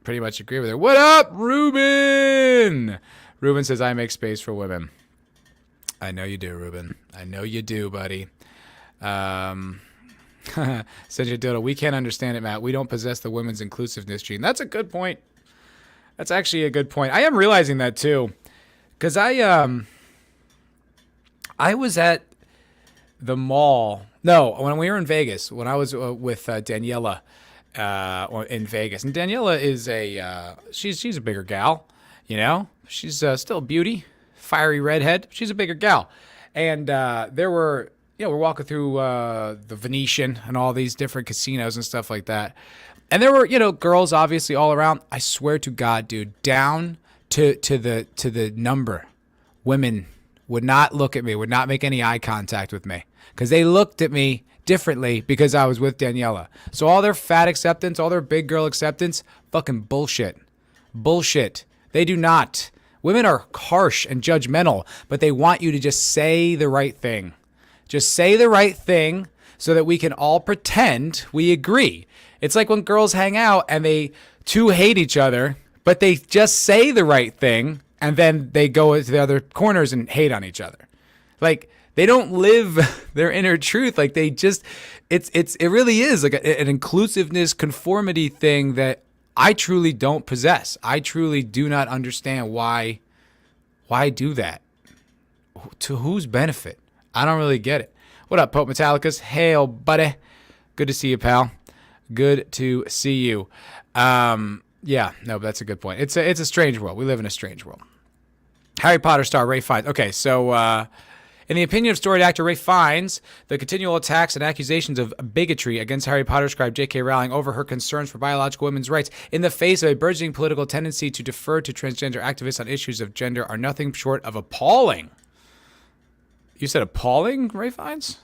pretty much agree with her. What up, Ruben? Ruben says, I make space for women. I know you do, Ruben. I know you do, buddy. Sentient Dildo, we can't understand it, Matt. We don't possess the women's inclusiveness gene. That's a good point. That's actually a good point. I am realizing that too, because I was at the mall. No, when we were in Vegas, when I was with Daniela in Vegas, and Daniela is she's a bigger gal, She's still a beauty, fiery redhead. She's a bigger gal, and there were. We're walking through the Venetian and all these different casinos and stuff like that. And there were, girls obviously all around. I swear to God, dude, down to the number. Women would not look at me, would not make any eye contact with me. Because they looked at me differently because I was with Daniela. So all their fat acceptance, all their big girl acceptance, fucking bullshit. Bullshit. They do not. Women are harsh and judgmental, but they want you to just say the right thing. Just say the right thing so that we can all pretend we agree. It's like when girls hang out and they two hate each other, but they just say the right thing and then they go to the other corners and hate on each other. Like, they don't live their inner truth. Like, they just, it really is like an inclusiveness, conformity thing that I truly don't possess. I truly do not understand why do that? To whose benefit? I don't really get it. What up, Pope Metallicus? Hail, buddy. Good to see you, pal. Good to see you. Yeah, no, but that's a good point. It's a strange world. We live in a strange world. Harry Potter star Ray Fiennes. Okay, so in the opinion of storied actor Ray Fiennes, the continual attacks and accusations of bigotry against Harry Potter scribe J.K. Rowling over her concerns for biological women's rights in the face of a burgeoning political tendency to defer to transgender activists on issues of gender are nothing short of appalling. You said appalling, Ray Fiennes?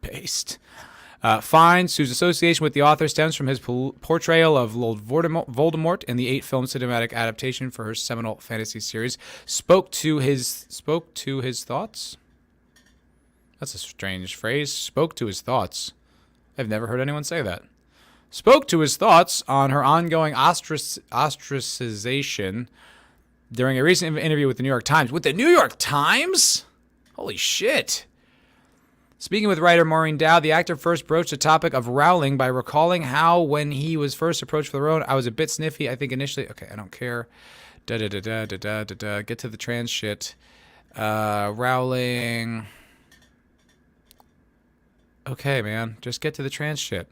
Based. Fiennes, whose association with the author stems from his portrayal of Lord Voldemort in the 8-film cinematic adaptation for her seminal fantasy series, spoke to his thoughts. That's a strange phrase. Spoke to his thoughts. I've never heard anyone say that. Spoke to his thoughts on her ongoing ostracization during a recent interview with the New York Times. With the New York Times? Holy shit. Speaking with writer Maureen Dowd, the actor first broached the topic of Rowling by recalling how, when he was first approached for the role, I was a bit sniffy. I think initially, okay, I don't care. Get to the trans shit. Rowling. Okay, man, just get to the trans shit.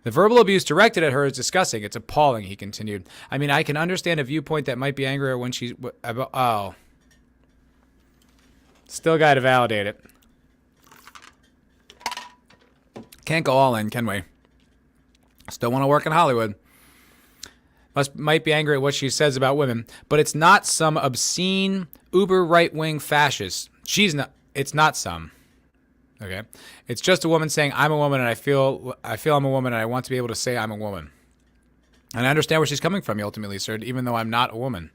The verbal abuse directed at her is disgusting. It's appalling, he continued. I mean, I can understand a viewpoint that might be angrier when she's... Oh. Still got to validate it. Can't go all in, can we? Still want to work in Hollywood. Might be angry at what she says about women, but it's not some obscene, uber right-wing fascist. It's not some. Okay? It's just a woman saying, I'm a woman and I feel I'm a woman and I want to be able to say I'm a woman. And I understand where she's coming from, he ultimately said, even though I'm not a woman.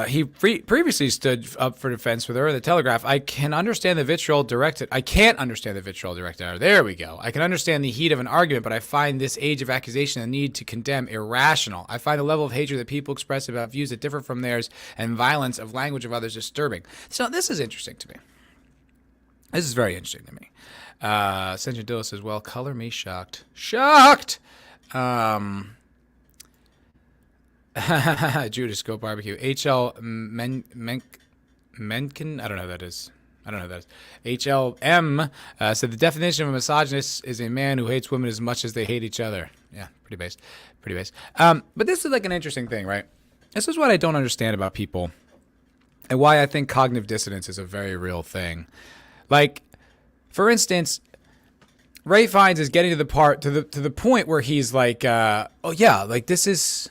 He previously stood up for defense with her in the Telegraph. I can't understand the vitriol directed at her. There we go. I can understand the heat of an argument, but I find this age of accusation and need to condemn irrational. I find the level of hatred that people express about views that differ from theirs and violence of language of others disturbing. So this is interesting to me. This is very interesting to me. Senja Dilla says, well, color me shocked. Shocked! Judas Goat Barbecue. H.L. Mencken? I don't know who that is. H.L.M. Said the definition of a misogynist is a man who hates women as much as they hate each other. Yeah, pretty based. But this is like an interesting thing, right? This is what I don't understand about people and why I think cognitive dissonance is a very real thing. Like, for instance, Ray Fiennes is getting to the point where he's like, oh yeah, like this is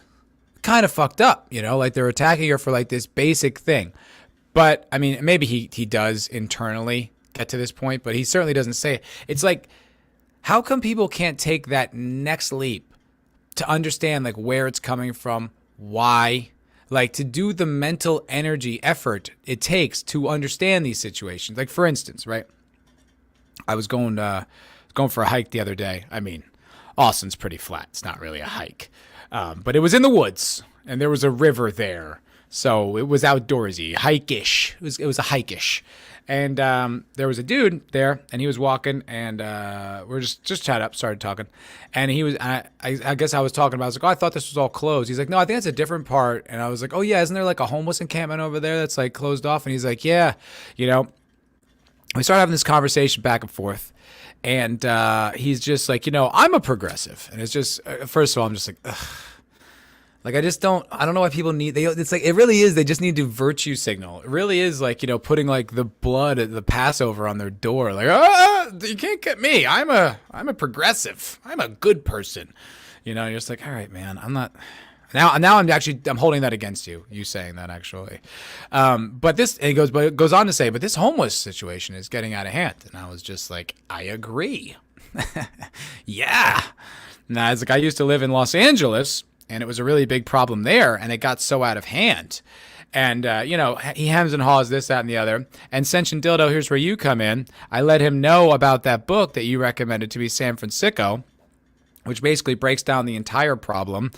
kind of fucked up, you know, like they're attacking her for like this basic thing. But I mean, maybe he does internally get to this point, but he certainly doesn't say it. It's like, how come people can't take that next leap to understand like where it's coming from, why, like to do the mental energy effort it takes to understand these situations. Like for instance, right? I was going for a hike the other day. I mean, Austin's pretty flat. It's not really a hike. But it was in the woods, and there was a river there, so it was outdoorsy, hike-ish. It was a hike-ish, and there was a dude there, and he was walking, and we're just chat up, started talking, and he was. I guess I was talking about. I was like, oh, I thought this was all closed. He's like, no, I think that's a different part, and I was like, oh yeah, isn't there like a homeless encampment over there that's like closed off? And he's like, yeah, you know. We started having this conversation back and forth. And he's just like, you know, I'm a progressive. And it's just, first of all, I'm just like, ugh. Like, I don't know why people it's like, it really is, they just need to virtue signal. It really is like, you know, putting like the blood at the Passover on their door. Like, you can't get me. I'm a progressive. I'm a good person. You know, you're just like, all right, man, Now I'm holding that against you. You saying that actually, but it goes on to say, but this homeless situation is getting out of hand, and I was just like, I agree. Yeah. Now, it's like I used to live in Los Angeles, and it was a really big problem there, and it got so out of hand. And, he hems and haws this, that, and the other. And Sentient Dildo, here's where you come in. I let him know about that book that you recommended to me, San Francisco, which basically breaks down the entire problem,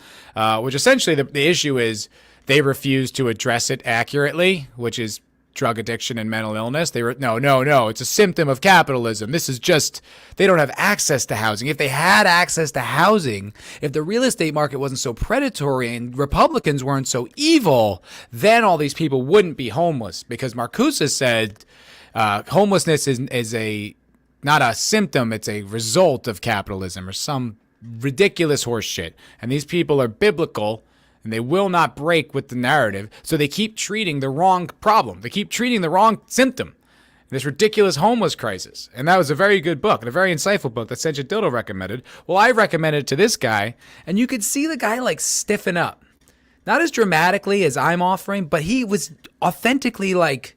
which essentially the issue is they refuse to address it accurately, which is drug addiction and mental illness. No, it's a symptom of capitalism. This is just, they don't have access to housing. If they had access to housing, if the real estate market wasn't so predatory and Republicans weren't so evil, then all these people wouldn't be homeless, because Marcuse said homelessness is not a symptom, it's a result of capitalism or some ridiculous horse shit. And these people are biblical, and they will not break with the narrative. So they keep treating the wrong problem. They keep treating the wrong symptom. This ridiculous homeless crisis. And that was a very good book, and a very insightful book that Sentient Dildo recommended. Well, I recommended it to this guy, and you could see the guy like stiffen up. Not as dramatically as I'm offering, but he was authentically like,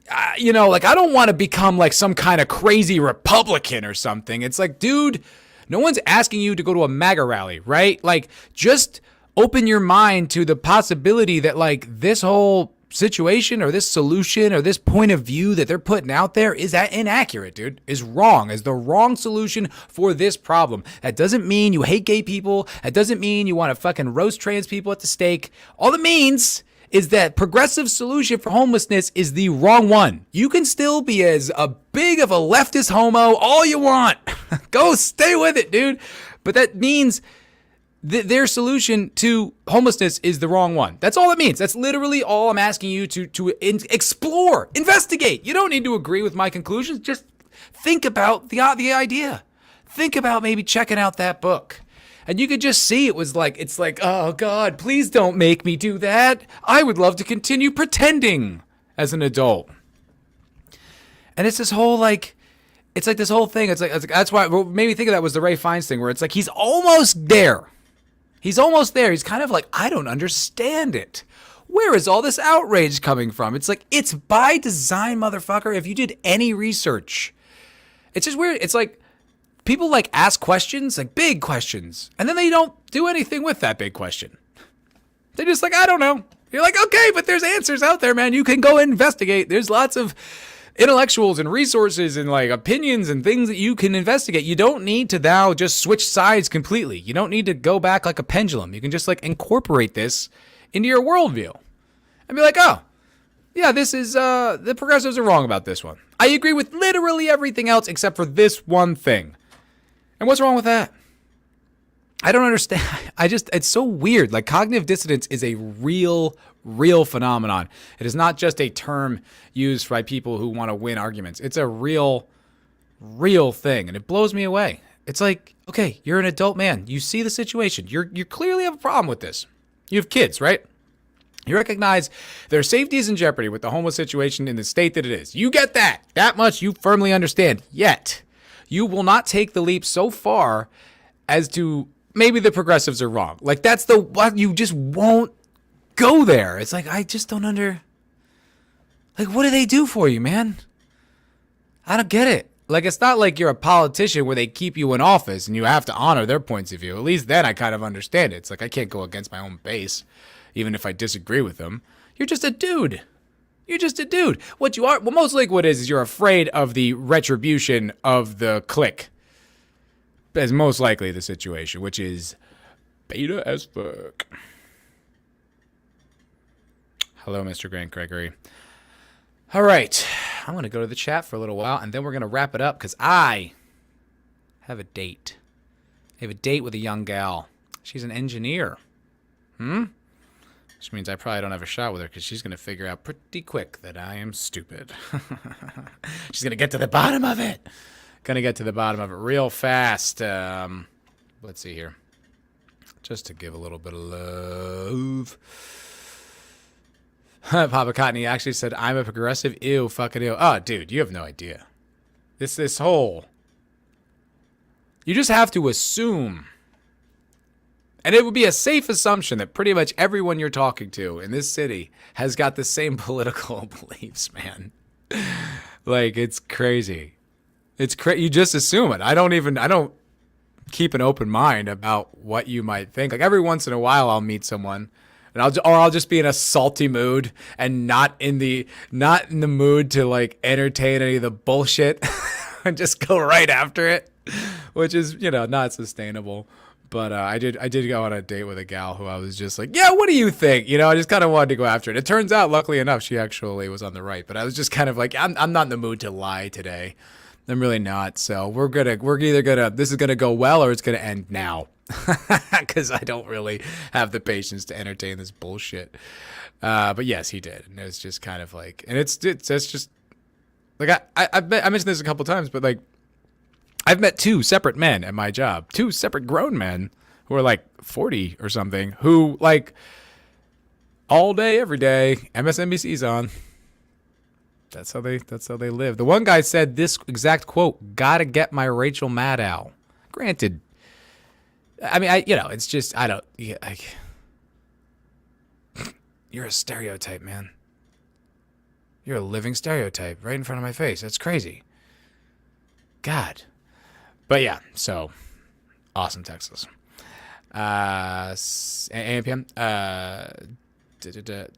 I don't want to become like some kind of crazy Republican or something. It's like, dude, no one's asking you to go to a MAGA rally, right? Like, just open your mind to the possibility that like this whole situation or this solution or this point of view that they're putting out there is inaccurate, dude, is wrong, is the wrong solution for this problem. That doesn't mean you hate gay people. That doesn't mean you want to fucking roast trans people at the stake. All it means is that progressive solution for homelessness is the wrong one. You can still be as a big of a leftist homo all you want. Go stay with it, dude. But that means their solution to homelessness is the wrong one. That's all it means. That's literally all I'm asking you to explore, investigate. You don't need to agree with my conclusions. Just think about the idea. Think about maybe checking out that book. And you could just see it's like, oh God, please don't make me do that. I would love to continue pretending as an adult. And it's this whole it's like this whole thing. It's like that's why what made me think of that was the Ray Fiennes thing, where it's like he's almost there. He's almost there. He's kind of like, I don't understand it. Where is all this outrage coming from? It's like, it's by design, motherfucker. If you did any research, it's just weird. It's like, people like ask questions, like big questions, and then they don't do anything with that big question. They're just like, I don't know. You're like, okay, but there's answers out there, man. You can go investigate. There's lots of intellectuals and resources and like opinions and things that you can investigate. You don't need to now just switch sides completely. You don't need to go back like a pendulum. You can just like incorporate this into your worldview and be like, oh, yeah, this is, the progressives are wrong about this one. I agree with literally everything else except for this one thing. And what's wrong with that? I don't understand. It's so weird. Like, cognitive dissonance is a real phenomenon. It is not just a term used by people who want to win arguments. It's a real thing. And it blows me away. It's like, okay, you're an adult man. You see the situation. You clearly have a problem with this. You have kids, right? You recognize their safety is in jeopardy with the homeless situation in the state that it is. You get that. That much you firmly understand. Yet, you will not take the leap so far as to maybe the progressives are wrong. Like, that's you just won't go there. It's like, I just don't like, what do they do for you, man? I don't get it. Like, it's not like you're a politician where they keep you in office and you have to honor their points of view. At least then I kind of understand it. It's like, I can't go against my own base, even if I disagree with them. You're just a dude. You're just a dude. What you are, well, most likely what it is you're afraid of the retribution of the clique. As most likely the situation, which is beta as fuck. Hello, Mr. Grant Gregory. All right. I'm going to go to the chat for a little while, and then we're going to wrap it up because I have a date. I have a date with a young gal. She's an engineer. Which means I probably don't have a shot with her because she's going to figure out pretty quick that I am stupid. She's going to get to the bottom of it. Gonna get to the bottom of it real fast. Let's see here. Just to give a little bit of love. Papa Cotton actually said, I'm a progressive. Ew, fucking ew. Oh, dude, you have no idea. This whole... You just have to assume... And it would be a safe assumption that pretty much everyone you're talking to in this city has got the same political beliefs, man. Like, it's crazy. You just assume it. I don't keep an open mind about what you might think. Like, every once in a while I'll meet someone and I'll just be in a salty mood and not in the mood to like entertain any of the bullshit and just go right after it, which is, not sustainable. But I did go on a date with a gal who I was just like, yeah, what do you think? I just kind of wanted to go after it. It turns out, luckily enough, she actually was on the right. But I was just kind of like, I'm not in the mood to lie today. I'm really not. So this is gonna go well or it's gonna end now, because I don't really have the patience to entertain this bullshit. But yes, he did, and it was just kind of like, and it's just like I mentioned this a couple times, but like, I've met two separate men at my job, two separate grown men who are like 40 or something, who like all day, every day, MSNBC's on. That's how they live. The one guy said this exact quote: "Gotta get my Rachel Maddow." Granted, I mean, it's just, I don't. You're a stereotype, man. You're a living stereotype right in front of my face. That's crazy. God. But yeah, so awesome, Texas. AM/PM.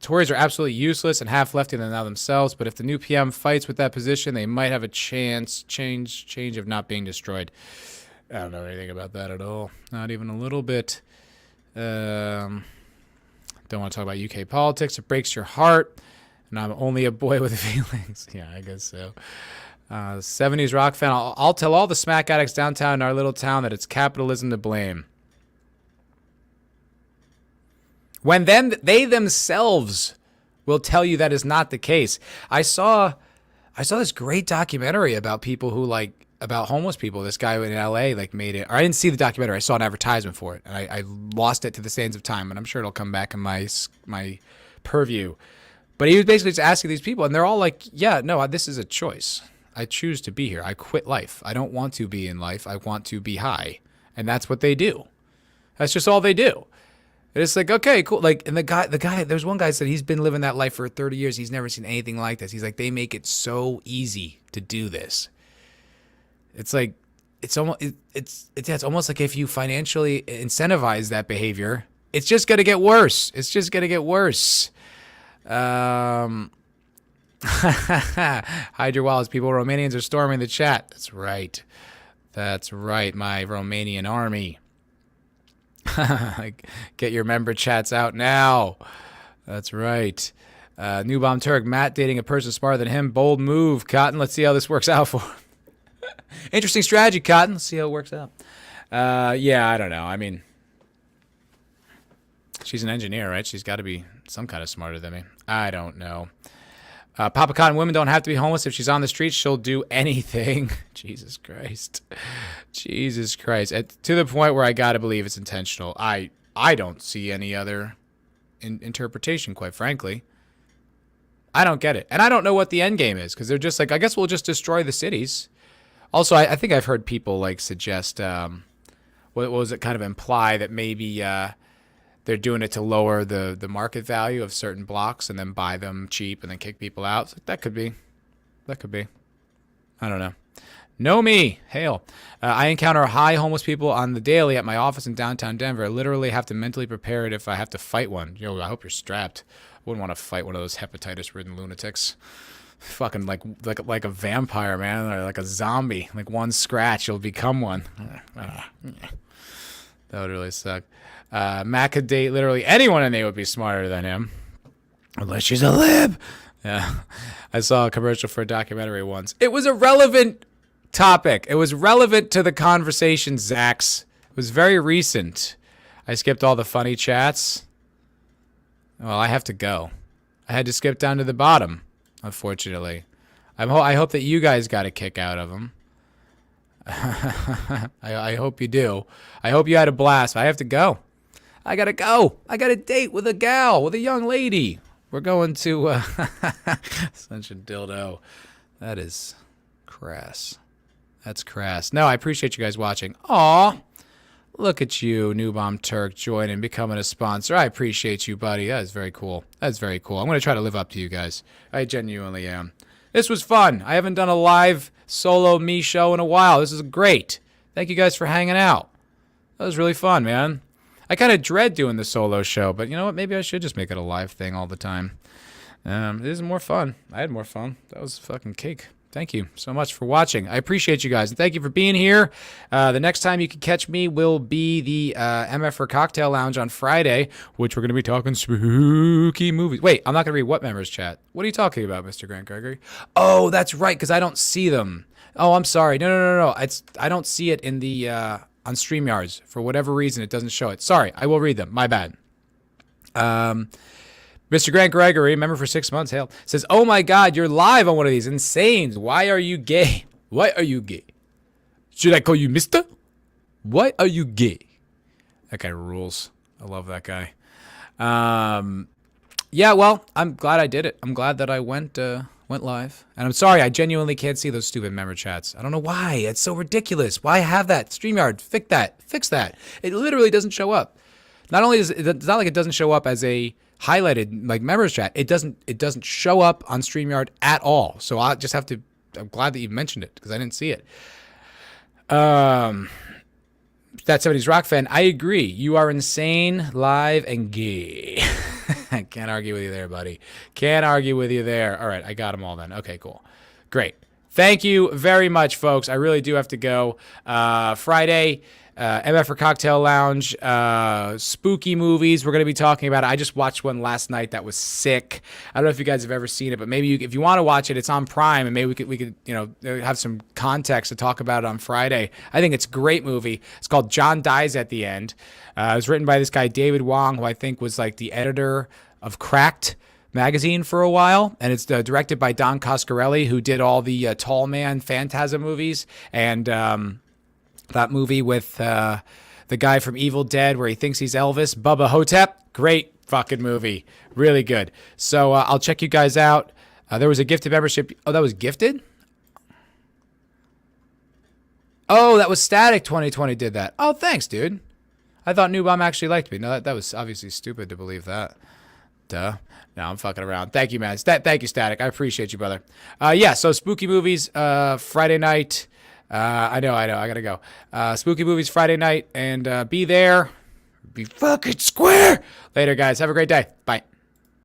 Tories are absolutely useless and half lefty than now themselves. But if the new PM fights with that position, they might have a change of not being destroyed. I don't know anything about that at all. Not even a little bit. Don't want to talk about UK politics. It breaks your heart. And I'm only a boy with feelings. Yeah, I guess so. 70s rock fan. I'll tell all the smack addicts downtown in our little town that it's capitalism to blame. When then they themselves will tell you that is not the case. I saw this great documentary about people who about homeless people. This guy in LA made it. Or I didn't see the documentary. I saw an advertisement for it, and I lost it to the sands of time. And I'm sure it'll come back in my purview. But he was basically just asking these people, and they're all like, "Yeah, no, this is a choice. I choose to be here. I quit life. I don't want to be in life. I want to be high," and that's what they do. That's just all they do. It's like, okay, cool. Like, and the guy, there's one guy said he's been living that life for 30 years. He's never seen anything like this. He's like, they make it so easy to do this. It's like, it's almost like if you financially incentivize that behavior, it's just going to get worse. It's just going to get worse. Hide your wallets, people. Romanians are storming the chat. That's right. My Romanian army. Get your member chats out now. That's right. New Bomb Turk, Matt dating a person smarter than him. Bold move, Cotton. Let's see how this works out for him. Interesting strategy, Cotton. Let's see how it works out. Yeah, I don't know. I mean, she's an engineer, right? She's got to be some kind of smarter than me. I don't know. Papa Cotton, women don't have to be homeless. If she's on the streets, she'll do anything. Jesus Christ. To the point where I got to believe it's intentional. I don't see any other interpretation, quite frankly. I don't get it. And I don't know what the end game is, because they're just like, I guess we'll just destroy the cities. Also, I think I've heard people suggest, what was it, kind of imply that maybe they're doing it to lower the market value of certain blocks and then buy them cheap and then kick people out. So that could be. I don't know. Know me. Hail. I encounter high homeless people on the daily at my office in downtown Denver. I literally have to mentally prepare it if I have to fight one. I hope you're strapped. I wouldn't want to fight one of those hepatitis-ridden lunatics. Fucking like a vampire, man, or like a zombie. Like one scratch, you'll become one. That would really suck. Matt could date literally anyone and they would be smarter than him. Unless she's a lib. Yeah. I saw a commercial for a documentary once. It was a relevant topic. It was relevant to the conversation, Zax. It was very recent. I skipped all the funny chats. Well, I have to go. I had to skip down to the bottom, unfortunately. I hope that you guys got a kick out of them. I hope you do. I hope you had a blast. I have to go. I gotta go. I got a date with a young lady. We're going to such a dildo. That is crass. That's crass. No, I appreciate you guys watching. Aw. Look at you, New Bomb Turk, joining, becoming a sponsor. I appreciate you, buddy. That is very cool. That's very cool. I'm going to try to live up to you guys. I genuinely am. This was fun. I haven't done a live solo me show in a while. This is great. Thank you guys for hanging out. That was really fun, man. I kind of dread doing the solo show, but you know what? Maybe I should just make it a live thing all the time. It is more fun. I had more fun. That was fucking cake. Thank you so much for watching. I appreciate you guys. And thank you for being here. The next time you can catch me will be the MFer Cocktail Lounge on Friday, which we're going to be talking spooky movies. Wait, I'm not going to read what members chat. What are you talking about, Mr. Grant Gregory? Oh, that's right, because I don't see them. Oh, I'm sorry. No. I don't see it in the on StreamYards. For whatever reason, it doesn't show it. Sorry, I will read them. My bad. Mr. Grant Gregory, member for 6 months, hail, says, oh my God, you're live on one of these. Insane. Why are you gay? Why are you gay? Should I call you mister? Why are you gay? That guy rules. I love that guy. Yeah, well, I'm glad I did it. I'm glad that I went live. And I'm sorry, I genuinely can't see those stupid member chats. I don't know why. It's so ridiculous. Why have that? StreamYard, fix that. It literally doesn't show up. Not only it's not like it doesn't show up as a highlighted like members chat. It doesn't show up on StreamYard at all. So I'll just have to. I'm glad that you mentioned it because I didn't see it. That 70s rock fan. I agree. You are insane, live, and gay. I can't argue with you there, buddy. Can't argue with you there. All right, I got them all then. Okay, cool, great. Thank you very much, folks. I really do have to go. Friday. MFer Cocktail Lounge, spooky movies. We're going to be talking about it. I just watched one last night that was sick. I don't know if you guys have ever seen it, but maybe if you want to watch it, it's on Prime, and maybe we could have some context to talk about it on Friday. I think it's a great movie. It's called John Dies at the End. It was written by this guy David Wong, who I think was like the editor of Cracked magazine for a while, and it's directed by Don Coscarelli, who did all the Tall Man Phantasm movies, and that movie with the guy from Evil Dead where he thinks he's Elvis, Bubba Hotep. Great fucking movie. Really good. So I'll check you guys out. There was a gifted membership. Oh, that was gifted? Oh, that was Static 2020 did that. Oh, thanks, dude. I thought New Bomb actually liked me. No, that was obviously stupid to believe that. Duh. No, I'm fucking around. Thank you, man. Thank you, Static. I appreciate you, brother. Yeah, so spooky movies Friday night. I know. I gotta go. Spooky movies Friday night, and be there. Be fucking square. Later, guys. Have a great day. Bye.